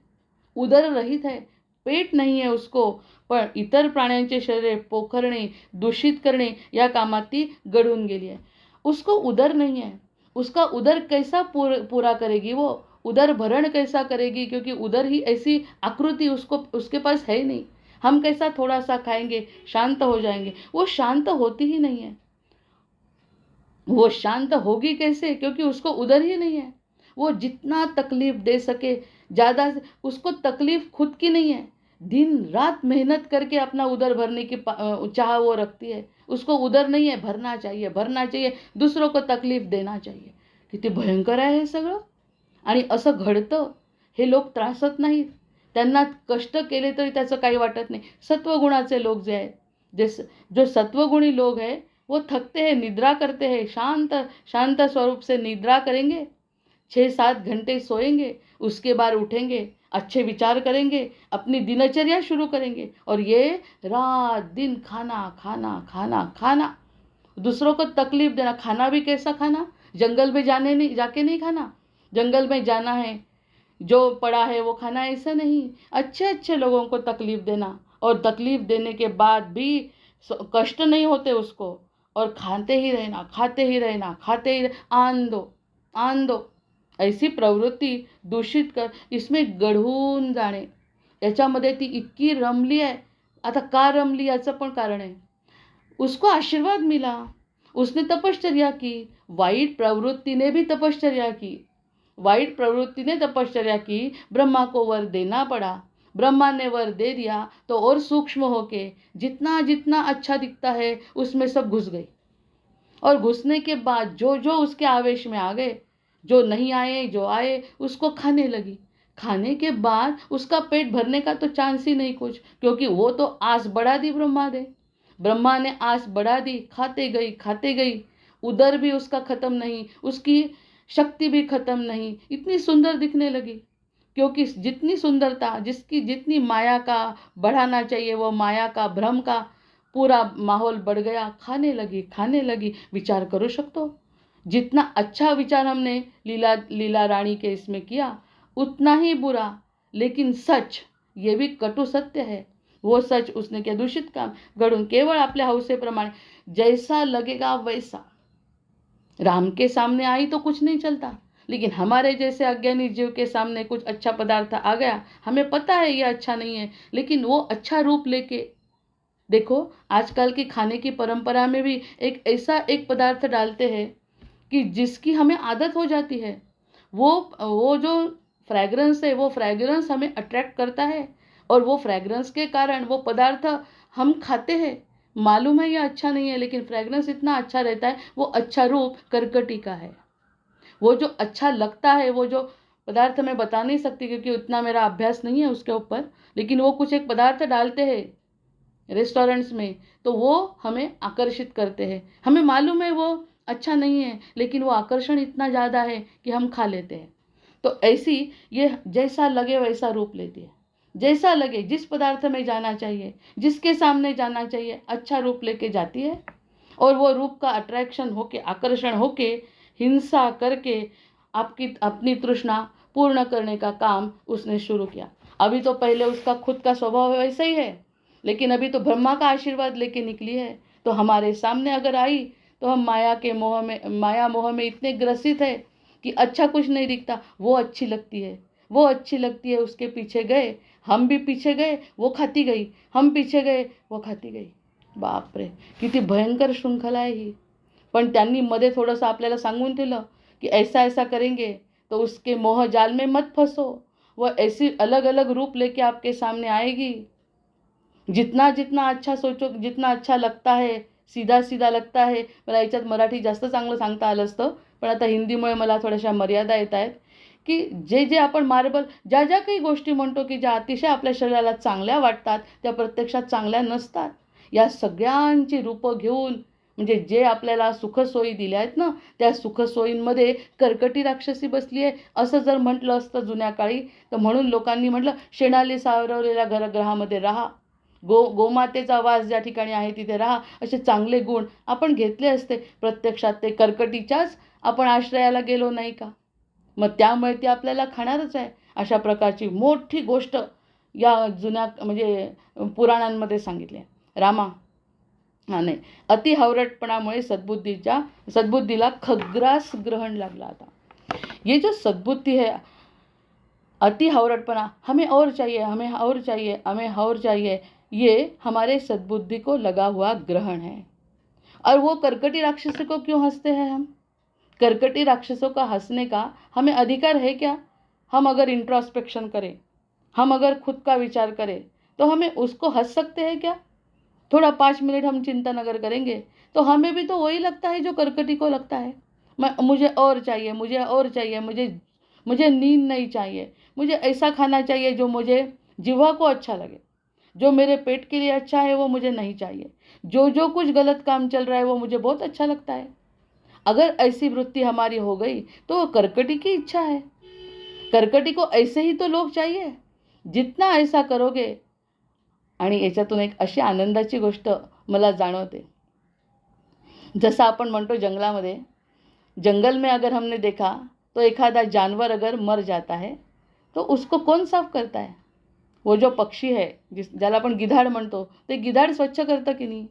उदर रहित है, पेट नहीं है उसको, पण इतर प्राण्यांचे शरीर पोखरणे दूषित करणे या कामात ती गढून गेली है। उसको उदर नहीं है, उसका उदर कैसा पूरा करेगी, वो उदर भरण कैसा करेगी, क्योंकि उदर ही ऐसी आकृति उसके पास है नहीं। हम कैसा थोड़ा सा खाएंगे शांत हो जाएंगे, वो शांत होती ही नहीं है। वो शांत होगी कैसे, क्योंकि उसको उदर ही नहीं है। वो जितना तकलीफ दे सके ज़्यादा, उसको तकलीफ खुद की नहीं है, दिन रात मेहनत करके अपना उदर भरने की चाह वो रखती है. उसको उदर नाही आहे, भरना चाहिए, भरना चाहिए. दुसरों को तकलीफ देना चाहिए. किती भयंकर आहे हे सगळं. आणि असं घडतं. हे लोक त्रासत नाहीत. त्यांना कष्ट केले तरी त्याचं काही वाटत नाही. सत्वगुणाचे लोक जे आहेत, जो सत्वगुणी लोग हैं वो थकते हैं, निद्रा करते हैं, शांत शांत स्वरूप से निद्रा करेंगे, 6-7 घंटे सोएंगे, उसके बाद उठेंगे, अच्छे विचार करेंगे, अपनी दिनचर्या शुरू करेंगे. और ये रात दिन खाना खाना खाना खाना, दूसरों को तकलीफ देना. खाना भी कैसा खाना? जंगल में जाके नहीं खाना. जंगल में जाना है, जो पड़ा है वो खाना, ऐसा नहीं. अच्छे अच्छे लोगों को तकलीफ देना, और तकलीफ देने के बाद भी कष्ट नहीं होते उसको, और खाते ही रहना, खाते ही रहना, खाते ही आन दो. ऐसी प्रवृत्ती दूषित कर, इसमें गढून जाणे. याच्यामध्ये ती इतकी रमली आहे. आता का रमली याचं पण कारण आहे. उसको आशीर्वाद मिला, उसने तपश्चर्या की. वाईट प्रवृत्तीने भी तपश्चर्या की. वाइट प्रवृत्ति ने तपश्चर्या की, ब्रह्मा को वर देना पड़ा. ब्रह्मा ने वर दे दिया तो और सूक्ष्म होके जितना जितना अच्छा दिखता है उसमें सब घुस गई. और घुसने के बाद जो जो उसके आवेश में आ गए, जो नहीं आए, जो आए, उसको खाने लगी. खाने के बाद उसका पेट भरने का तो चांस ही नहीं कुछ, क्योंकि वो तो आस बढ़ा दी ब्रह्मा ने आस बढ़ा दी. खाते गई. उधर भी उसका खत्म नहीं, उसकी शक्ति भी खत्म नहीं. इतनी सुंदर दिखने लगी, क्योंकि जितनी सुंदरता, जिसकी जितनी माया का बढ़ाना चाहिए, वो माया का, भ्रम का पूरा माहौल बढ़ गया. खाने लगी. विचार करू शकतो. जितना अच्छा विचार हमने लीला रानी के इसमें किया, उतना ही बुरा. लेकिन सच, ये भी कटु सत्य है. वो सच उसने क्या दूषित काम घडून केवळ आपल्या हौसेप्रमाणे, जैसा लगेगा वैसा. राम के सामने आई तो कुछ नहीं चलता, लेकिन हमारे जैसे अज्ञानी जीव के सामने कुछ अच्छा पदार्थ आ गया, हमें पता है ये अच्छा नहीं है, लेकिन वो अच्छा रूप लेके. देखो आजकल की खाने की परंपरा में भी एक ऐसा एक पदार्थ डालते हैं कि जिसकी हमें आदत हो जाती है. वो जो फ्रैग्रेंस है, वो फ्रैग्रेंस हमें अट्रैक्ट करता है, और वो फ्रैग्रेंस के कारण वो पदार्थ हम खाते हैं. मालूम है ये अच्छा नहीं है, लेकिन फ्रैग्रेंस इतना अच्छा रहता है. वो अच्छा रूप कर्कटी का है. वो जो अच्छा लगता है, वो जो पदार्थ मैं बता नहीं सकती क्योंकि उतना मेरा अभ्यास नहीं है उसके ऊपर, लेकिन वो कुछ एक पदार्थ डालते हैं रेस्टोरेंट्स में, तो वो हमें आकर्षित करते हैं. हमें मालूम है वो अच्छा नहीं है, लेकिन वो आकर्षण इतना ज़्यादा है कि हम खा लेते हैं. तो ऐसी ये जैसा लगे वैसा रूप लेती है. जैसा लगे, जिस पदार्थ में जाना चाहिए, जिसके सामने जाना चाहिए, अच्छा रूप लेके जाती है. और वो रूप का अट्रैक्शन होके, आकर्षण होके, हिंसा करके आपकी अपनी तृष्णा पूर्ण करने का काम उसने शुरू किया. अभी तो पहले उसका खुद का स्वभाव वैसा ही है, लेकिन अभी तो ब्रह्मा का आशीर्वाद लेके निकली है. तो हमारे सामने अगर आई तो हम माया मोह में इतने ग्रसित है कि अच्छा कुछ नहीं दिखता. वो अच्छी लगती है, उसके पीछे गए, हम भी पीछे गए, वो खाती गई. हम पीछे गए, वो खाती गई. बाप रे, किती भयंकर शृंखला आहे ही. पण त्यांनी मध्ये थोडंसं आपल्याला सांगून दिलं की ऐसा ऐसा करेंगे तो उसके मोह जाल में मत फंसो. वो ऐसी अलग अलग रूप लेके आपके सामने आएगी. जितना जितना अच्छा सोचो, जितना अच्छा लगता है, सीधा सीधा लगता है. मला याच्यात मराठी जास्त चांगलं सांगता आलं असतं, पण आता हिंदीमुळे मला थोड्याशा मर्यादा येत आहेत. की जे आपण मार्बल, ज्या ज्या काही गोष्टी म्हणतो की ज्या अतिशय आपल्या शरीराला चांगल्या वाटतात, त्या प्रत्यक्षात चांगल्या नसतात. या सगळ्यांची रूपं घेऊन, म्हणजे जे आपल्याला सुखसोयी दिल्या आहेत ना, त्या सुखसोयींमध्ये कर्कटी राक्षसी बसली आहे असं जर म्हटलं असतं जुन्या काळी, तर म्हणून लोकांनी म्हटलं शेणाली सावरवलेल्या ग्रहामध्ये राहा, गोमातेचा वास ज्या ठिकाणी आहे तिथे राहा, असे चांगले गुण आपण घेतले असते. प्रत्यक्षात ते कर्कटीच्याच आपण आश्रयाला गेलो नाही का. मग त्यामुळे ती आपल्याला खाणारच आहे. अशा प्रकारची मोठी गोष्ट या जुन्या म्हणजे पुराणांमध्ये सांगितली आहे. रामा नाही, अति हावरटपणामुळे सद्बुद्धीला खग्रास ग्रहण लागला. आता ये जो सद्बुद्धि है, अति हावरटपना, हमें और चाहिए, हमें और चाहिए, हमें और चाहिए, ये हमारे सद्बुद्धि को लगा हुआ ग्रहण है. और वो कर्कटी राक्षसी को क्यों हंसते हैं हम? कर्कटी राक्षसों का हंसने का हमें अधिकार है क्या? हम अगर इंट्रोस्पेक्शन करें, हम अगर खुद का विचार करें, तो हमें उसको हंस सकते हैं क्या? थोड़ा 5 मिनट हम चिंतन अगर करेंगे तो हमें भी तो वही लगता है जो कर्कटी को लगता है। मुझे और चाहिए, मुझे और चाहिए, मुझे नींद नहीं चाहिए, मुझे ऐसा खाना चाहिए जो मुझे जीवा को अच्छा लगे, जो मेरे पेट के लिए अच्छा है वो मुझे नहीं चाहिए, जो जो कुछ गलत काम चल रहा है वो मुझे बहुत अच्छा लगता है। अगर ऐसी वृत्ति हमारी हो गई तो वो कर्कटी की इच्छा है। कर्कटी को ऐसे ही तो लोग चाहिए। जितना ऐसा करोगे, आणि याच्यातून एक अशी आनंदाची गोष्ट मला जाणवते, जसं आपण म्हणतो जंगलामध्ये, जंगल में अगर हमने देखा तो एखादा जानवर अगर मर जाता है तो उसको कौन साफ करता है? वो जो पक्षी है, ज्याला आपण गिधाड म्हणतो, ते गिधाड स्वच्छ करतं की नाही?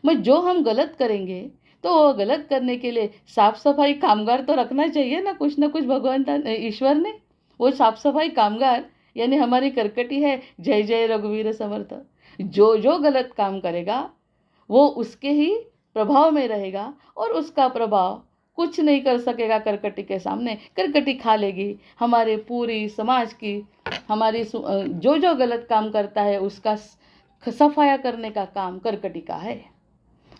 मग जो हम गलत करेंगे तो वो गलत करने के लिए साफ सफाई कामगार तो रखना चाहिए ना कुछ भगवंता ईश्वर ने। वो साफ सफाई कामगार यानी हमारी कर्कटी है। जय जय रघुवीर समर्थ। जो जो गलत काम करेगा वो उसके ही प्रभाव में रहेगा और उसका प्रभाव कुछ नहीं कर सकेगा कर्कटी के सामने। कर्कटी खा लेगी हमारे पूरी समाज की, हमारी जो जो गलत काम करता है उसका सफाया करने का काम कर्कटी का है।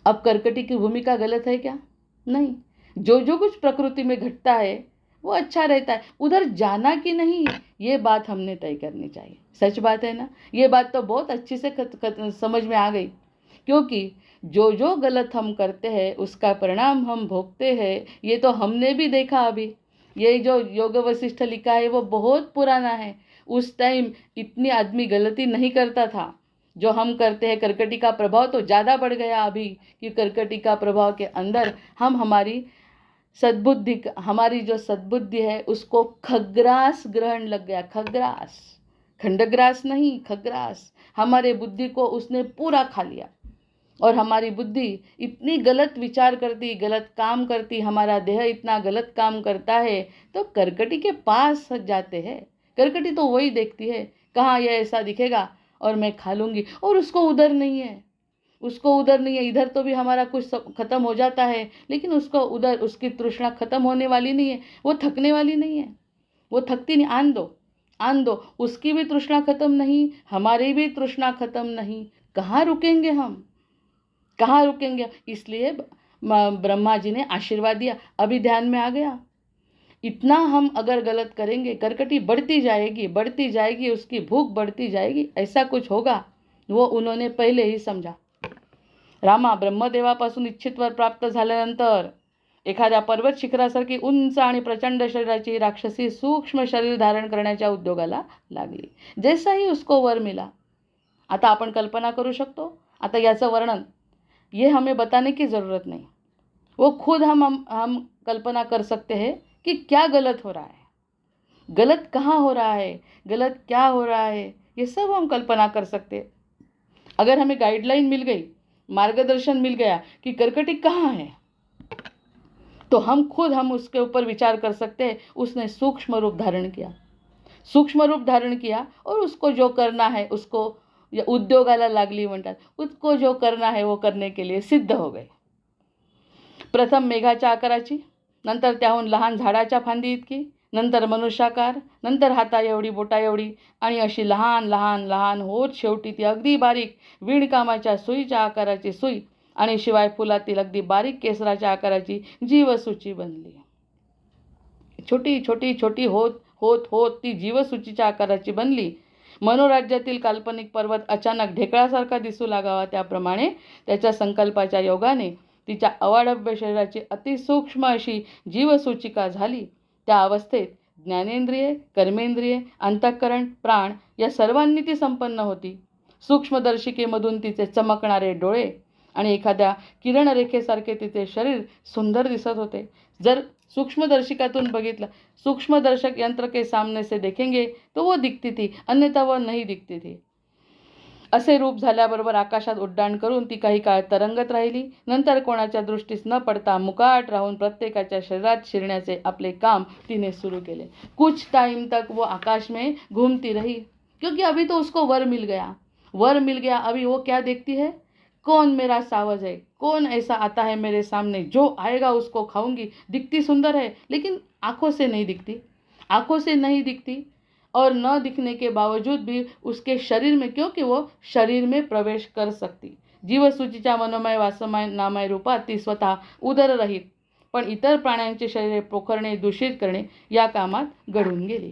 अब कर्कटी की भूमिका गलत है क्या? नहीं। जो जो कुछ प्रकृति में घटता है वो अच्छा रहता है। उधर जाना कि नहीं ये बात हमने तय करनी चाहिए। सच बात है ना? ये बात तो बहुत अच्छी से समझ में आ गई, क्योंकि जो जो गलत हम करते हैं उसका परिणाम हम भोगते हैं। ये तो हमने भी देखा। अभी ये जो योग वशिष्ठ लिखा है वो बहुत पुराना है। उस टाइम इतनी आदमी गलती नहीं करता था जो हम करते हैं। कर्कटी का प्रभाव तो ज़्यादा बढ़ गया अभी, कि कर्कटी का प्रभाव के अंदर हम हमारी हमारी जो सद्बुद्धि है उसको खग्रास ग्रहण लग गया। खग्रास, खंडग्रास नहीं, खग्रास। हमारे बुद्धि को उसने पूरा खा लिया और हमारी बुद्धि इतनी गलत विचार करती, गलत काम करती, हमारा देह इतना गलत काम करता है तो कर्कटी के पास जाते हैं। कर्कटी तो वही देखती है कहाँ यह ऐसा दिखेगा और मैं खा लूँगी, और उसको उधर नहीं है, उसको उधर नहीं है। इधर तो भी हमारा कुछ खत्म हो जाता है, लेकिन उसको उधर उसकी तृष्णा खत्म होने वाली नहीं है, वो थकने वाली नहीं है, वो थकती नहीं। आन दो, उसकी भी तृष्णा खत्म नहीं, हमारी भी तृष्णा खत्म नहीं। कहाँ रुकेंगे हम, कहाँ रुकेंगे? इसलिए ब्रह्मा जी ने आशीर्वाद दिया। अभी ध्यान में आ गया। इतना हम अगर गलत करेंगे कर्कटी बढ़ती जाएगी, उसकी भूख बढ़ती जाएगी, ऐसा कुछ होगा वो उन्होंने पहले ही समझा। रामा, ब्रह्मदेवापासून इच्छित वर प्राप्त झाल्यानंतर एखाद्या पर्वत शिखरासारखी उंच आणि प्रचंड शरीराची राक्षसी सूक्ष्म शरीर धारण करण्याच्या उद्योगाला लागली। जैसा ही उसको वर मिला, आता आपण कल्पना करू शकतो। आता याचं वर्णन ये हमें बताने की ज़रूरत नहीं, वो खुद हम कल्पना कर सकते हैं कि क्या गलत हो रहा है, गलत कहाँ हो रहा है, गलत क्या हो रहा है, ये सब हम कल्पना कर सकते हैं। अगर हमें गाइडलाइन मिल गई, मार्गदर्शन मिल गया कि कर्कटी कहाँ है, तो हम उसके ऊपर विचार कर सकते हैं। उसने सूक्ष्म रूप धारण किया और उसको जो करना है, उसको उद्योगाला लागली म्हणतात, उसको जो करना है वो करने के लिए सिद्ध हो गए। प्रथम मेघाच्या आकाराची, नंतर त्याहून लहान झाडाच्या फांदी इतकी, नंतर मनुष्याकार, नंतर हाता एवढी, बोटा एवढी, आणि अशी लहान लहान लहान होत शेवटी ती अगदी बारीक विणकामाच्या सुईच्या आकाराची सुई, आणि शिवाय फुलातील अगदी बारीक केसराच्या आकाराची जीवसूची बनली। छोटी छोटी छोटी होत होत होत ती जीवसूचीच्या आकाराची बनली। मनोराज्यातील काल्पनिक पर्वत अचानक ढेकळासारखा दिसू लागावा त्याप्रमाणे त्याच्या संकल्पाच्या योगाने तिच्या अवाढव्य शरीराची अतिसूक्ष्म अशी जीवसूचिका झाली। त्या अवस्थेत ज्ञानेंद्रिये, कर्मेंद्रिये, अंतःकरण, प्राण या सर्वांनी ती संपन्न होती। सूक्ष्मदर्शिकेमधून तिचे चमकणारे डोळे आणि एखाद्या किरणरेखेसारखे तिचे शरीर सुंदर दिसत होते। जर सूक्ष्मदर्शिकातून बघितलं, सूक्ष्मदर्शक यंत्र के सामने से देखेंगे तो वो दिखती थी, अन्यथा वो नहीं दिखती थी। असे रूप झाल्याबरोबर आकाशात उड्डाण करून ती काही काळ तरंगत राहिली। नंतर कोणाच्या दृष्टीस न पडता मुकाट राहून प्रत्येकाच्या शरीरात शिरण्याचे आपले काम तिने सुरू केले। कुछ टाइम तक वो आकाश में घूमती रही, क्योंकि अभी तो उसको वर मिल गया। अभी वो क्या देखती है, कौन मेरा सावज है, कौन ऐसा आता है मेरे सामने, जो आएगा उसको खाऊंगी। दिखती सुंदर है लेकिन आंखों से नहीं दिखती, और न दिखने के बावजूद भी उसके शरीर में, क्योंकि वो शरीर में प्रवेश कर सकती. जीवसूचीच्या मनोमय वासमय नामय रूपात ती स्वतः उदररहित पण इतर प्राण्यांचे शरीर पोखरणे दूषित करणे या कामात घडून गेली.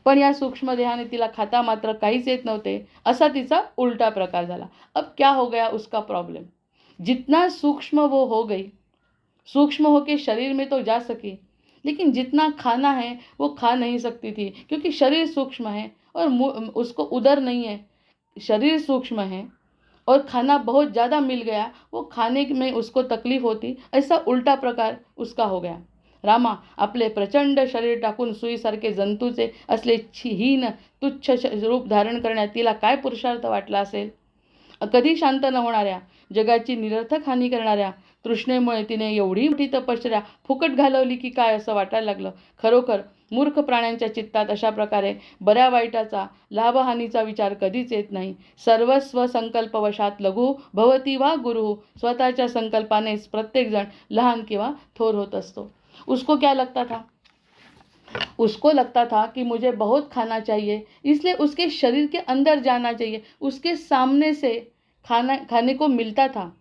पण या सूक्ष्म देहाने तिला खाता मात्र काहीच येत नव्हते. असा तिचा उलटा प्रकार झाला. अब क्या हो गया उसका प्रॉब्लम. जितना सूक्ष्म वो हो गई, सूक्ष्म होके शरीर में तो जा सकी, लेकिन जितना खाना है वो खा नहीं सकती थी, क्योंकि शरीर सूक्ष्म है और उसको उदर नहीं है. शरीर सूक्ष्म है और खाना बहुत ज़्यादा मिल गया, वो खाने में उसको तकलीफ होती. ऐसा उलटा प्रकार उसका हो गया. रामा, आपले प्रचंड शरीर टाकून सुईसारखे जंतूचे असले हीन तुच्छ रूप धारण करण्यात तिला काय पुरुषार्थ वाटला असेल. कधी शांत न होणाऱ्या, जगाची निरर्थक हानी करणाऱ्या तृष्णेमुळे तिने एवढी मोठी तपश्चर्या फुकट घालवली की काय असं वाटायला लागलं. खरोखर मूर्ख प्राण्यांच्या चित्तात अशा प्रकारे बऱ्या वाईटाचा, लाभहानीचा विचार कधीच येत नाही. सर्वस्व संकल्पवशात लघु भवती वा गुरु, स्वतःच्या संकल्पानेच प्रत्येकजण लहान किंवा थोर होत असतो. उसको क्या लगता था. उसको लगता था कि मुझे बहुत खाना चाहिए, इसलिए उसके शरीर के अंदर जाना चाहिए. उसके सामने से खाने को मिलता था.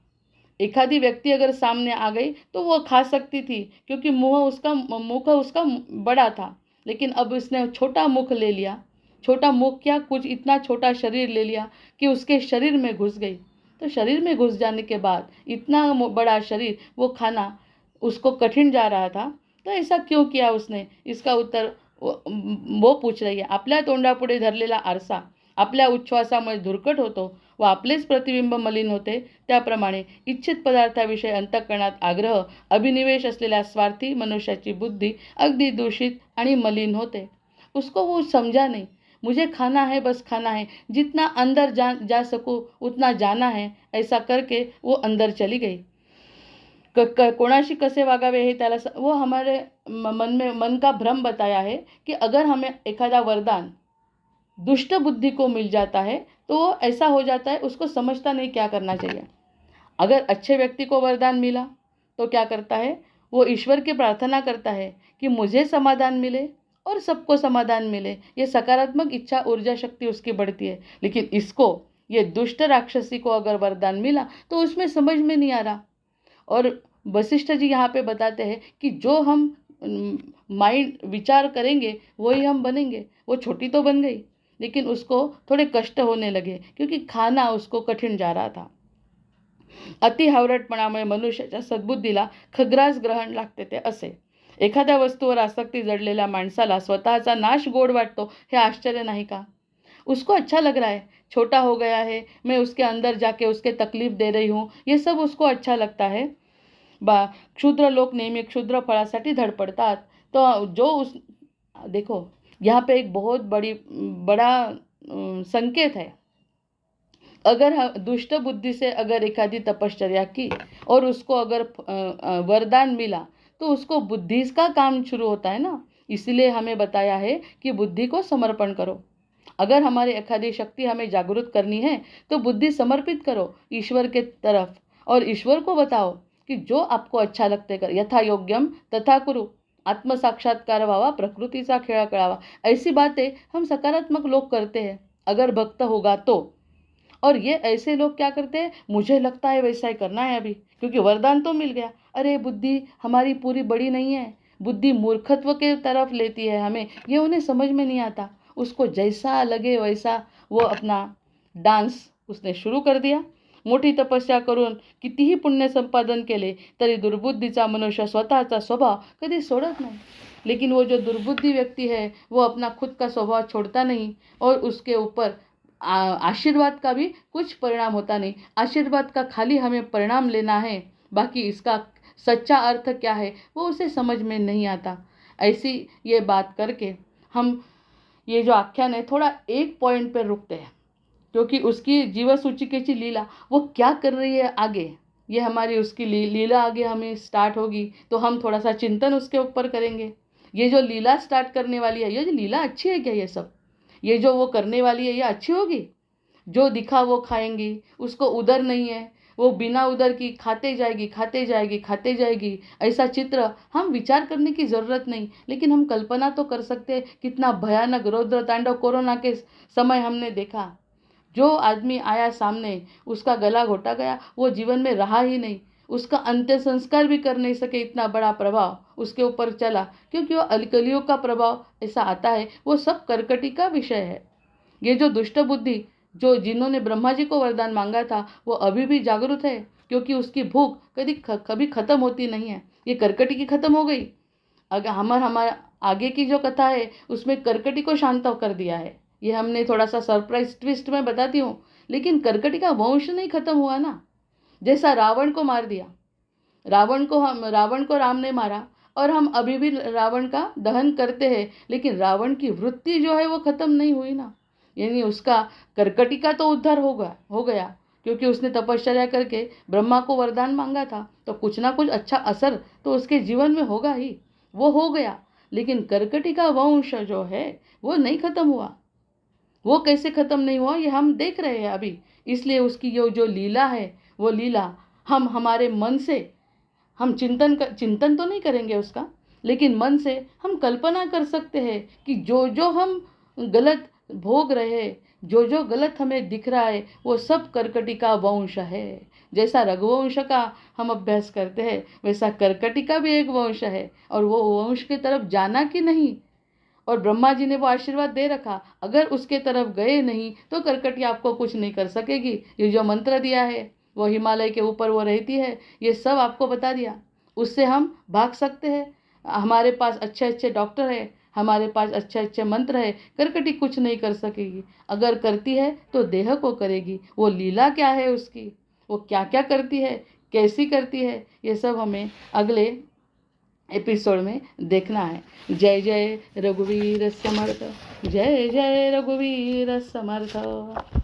एखादी व्यक्ति अगर सामने आ गई तो वो खा सकती थी, क्योंकि मुख उसका बड़ा था. लेकिन अब उसने छोटा मुख ले लिया. छोटा मुख क्या, कुछ इतना छोटा शरीर ले लिया कि उसके शरीर में घुस गई. तो शरीर में घुस जाने के बाद इतना बड़ा शरीर, वो खाना उसको कठिन जा रहा था. तो ऐसा क्यों किया उसने. इसका उत्तर वो पूछ रही है. आपल्या तोंडापुढे धरलेला आरसा आपल्या उच्छ्वासामुळे धुरकट होतो व आपलेच प्रतिबिंब मलिन होते. त्याप्रमाणे इच्छित पदार्थाविषयी अंतःकरणात आग्रह, अभिनिवेश असलेल्या स्वार्थी मनुष्याची बुद्धी अगदी दूषित आणि मलिन होते. उसको वो समझा नहीं. मुझे खाना है, बस खाना है, जितना अंदर जा सकूँ उतना जाना है, ऐसा करके वो अंदर चली गई. कोणाशी कसे वागावे हे त्याला वो हमारे मन का भ्रम बताया है कि अगर हमें एखादा वरदान दुष्ट बुद्धि को मिल जाता है तो वो ऐसा हो जाता है, उसको समझता नहीं क्या करना चाहिए. अगर अच्छे व्यक्ति को वरदान मिला तो क्या करता है, वो ईश्वर की प्रार्थना करता है कि मुझे समाधान मिले और सबको समाधान मिले. ये सकारात्मक इच्छा, ऊर्जा, शक्ति उसकी बढ़ती है. लेकिन इसको, ये दुष्ट राक्षसी को अगर वरदान मिला तो उसमें समझ में नहीं आ रहा. और वशिष्ठ जी यहाँ पे बताते हैं कि जो हम माइंड विचार करेंगे वही हम बनेंगे. वो छोटी तो बन गई, लेकिन उसको थोड़े कष्ट होने लगे, क्योंकि खाना उसको कठीण जा रहा था. अति हावरटपणामुळे मनुष्याच्या सद्बुद्धीला खग्रास ग्रहण लागते ते असे. एखाद्या वस्तूवर आसक्ती जडलेल्या माणसाला स्वतःचा नाश गोड वाटतो, हे आश्चर्य नाही का. उसको अच्छा लग रहा है, छोटा हो गया है, मैं उसके अंदर जाके उसके तकलीफ दे रही हूँ, ये सब उसको अच्छा लगता है. क्षुद्र लोक नेहमी क्षुद्र फळासाठी धडपडतात. तो जो देखो यहाँ पे एक बहुत बड़ा संकेत है. अगर दुष्ट बुद्धि से अगर एखादी तपश्चर्या की और उसको अगर वरदान मिला तो उसको बुद्धि का काम शुरू होता है ना. इसलिए हमें बताया है कि बुद्धि को समर्पण करो. अगर हमारी एखादी शक्ति हमें जागृत करनी है तो बुद्धि समर्पित करो ईश्वर के तरफ और ईश्वर को बताओ कि जो आपको अच्छा लगते कर. यथा योग्यम तथा कुरु. आत्मसाक्षात्कार व्हावा, प्रकृतीचा खेळ कळावा. ऐसी बातें हम सकारात्मक लोग करते हैं अगर भक्त होगा तो. और ये ऐसे लोग क्या करते हैं, मुझे लगता है वैसा ही करना है अभी, क्योंकि वरदान तो मिल गया. अरे बुद्धि हमारी पूरी बड़ी नहीं है, बुद्धि मूर्खत्व के तरफ लेती है हमें, ये उन्हें समझ में नहीं आता. उसको जैसा लगे वैसा वो अपना डान्स उसने शुरू कर दिया. मोठी तपस्या करून कितीही पुण्य संपादन केले तरी दुर्बुद्धीचा मनुष्य स्वतःचा स्वभाव कधी सोडत नाही. लेकिन वो जो दुर्बुद्धि व्यक्ति है वो अपना खुद का स्वभाव छोड़ता नहीं और उसके ऊपर आशीर्वाद का भी कुछ परिणाम होता नहीं. आशीर्वाद का खाली हमें परिणाम लेना है, बाकी इसका सच्चा अर्थ क्या है वो उसे समझ में नहीं आता. ऐसी ये बात करके हम ये जो आख्यान है थोड़ा एक पॉइंट पर रुकते हैं, क्योंकि उसकी जीवसूचिकेची लीला वो क्या कर रही है आगे, ये हमारी उसकी लीला आगे हमें स्टार्ट होगी तो हम थोड़ा सा चिंतन उसके ऊपर करेंगे. ये जो लीला स्टार्ट करने वाली है, ये जो लीला अच्छी है क्या, ये सब ये जो वो करने वाली है ये अच्छी होगी. जो दिखा वो खाएंगी, उसको उधर नहीं है, वो बिना उधर की खाते जाएगी खाते जाएगी खाते जाएगी, ऐसा चित्र हम विचार करने की ज़रूरत नहीं, लेकिन हम कल्पना तो कर सकते हैं कितना भयानक रौद्र तांडव कोरोना के समय हमने देखा। जो आदमी आया सामने, उसका गला घोटा गया, वो जीवन में रहा ही नहीं, उसका अंत्य संस्कार भी कर नहीं सके, इतना बड़ा प्रभाव उसके ऊपर चला, क्योंकि वो कलियुग का प्रभाव ऐसा आता है। वो सब कर्कटी का विषय है। ये जो दुष्ट बुद्धि, जो जिन्होंने ब्रह्मा जी को वरदान मांगा था, वो अभी भी जागरूक है, क्योंकि उसकी भूख कभी खत्म होती नहीं है। ये कर्कटी की खत्म हो गई। अगर हमारा आगे की जो कथा है उसमें कर्कटी को शांत कर दिया है। ये हमने थोड़ा सा सरप्राइज ट्विस्ट में बताती हूँ, लेकिन कर्कटी का वंश नहीं खत्म हुआ ना। जैसा रावण को मार दिया, रावण को राम ने मारा, और हम अभी भी रावण का दहन करते हैं, लेकिन रावण की वृत्ति जो है वो खत्म नहीं हुई ना। यानी उसका कर्कटी का तो उद्धार हो गया, क्योंकि उसने तपश्चर्या करके ब्रह्मा को वरदान मांगा था, तो कुछ ना कुछ अच्छा असर तो उसके जीवन में होगा ही, वो हो गया। लेकिन कर्कटी का वंश जो है वो नहीं खत्म हुआ। वो कैसे खत्म नहीं हुआ ये हम देख रहे हैं अभी। इसलिए उसकी जो लीला है, वो लीला हम हमारे मन से हम चिंतन तो नहीं करेंगे उसका, लेकिन मन से हम कल्पना कर सकते हैं कि जो हम गलत भोग रहे हैं, जो गलत हमें दिख रहा है, वो सब कर्कटी का वंश है। जैसा रघुवंश का हम अभ्यास करते हैं, वैसा कर्कटी का भी एक वंश है, और वो वंश की तरफ जाना कि नहीं, और ब्रह्मा जी ने वो आशीर्वाद दे रखा, अगर उसके तरफ गए नहीं तो कर्कटी आपको कुछ नहीं कर सकेगी। ये जो मंत्र दिया है, वो हिमालय के ऊपर वो रहती है, ये सब आपको बता दिया, उससे हम भाग सकते हैं। हमारे पास अच्छे अच्छे डॉक्टर है, हमारे पास अच्छे अच्छे मंत्र है, कर्कटी कुछ नहीं कर सकेगी। अगर करती है तो देह को करेगी। वो लीला क्या है उसकी, वो क्या क्या करती है, कैसी करती है, ये सब हमें अगले एपिसोड में देखना है। जय जय रघुवीर समर्थ, जय जय रघुवीर समर्थ।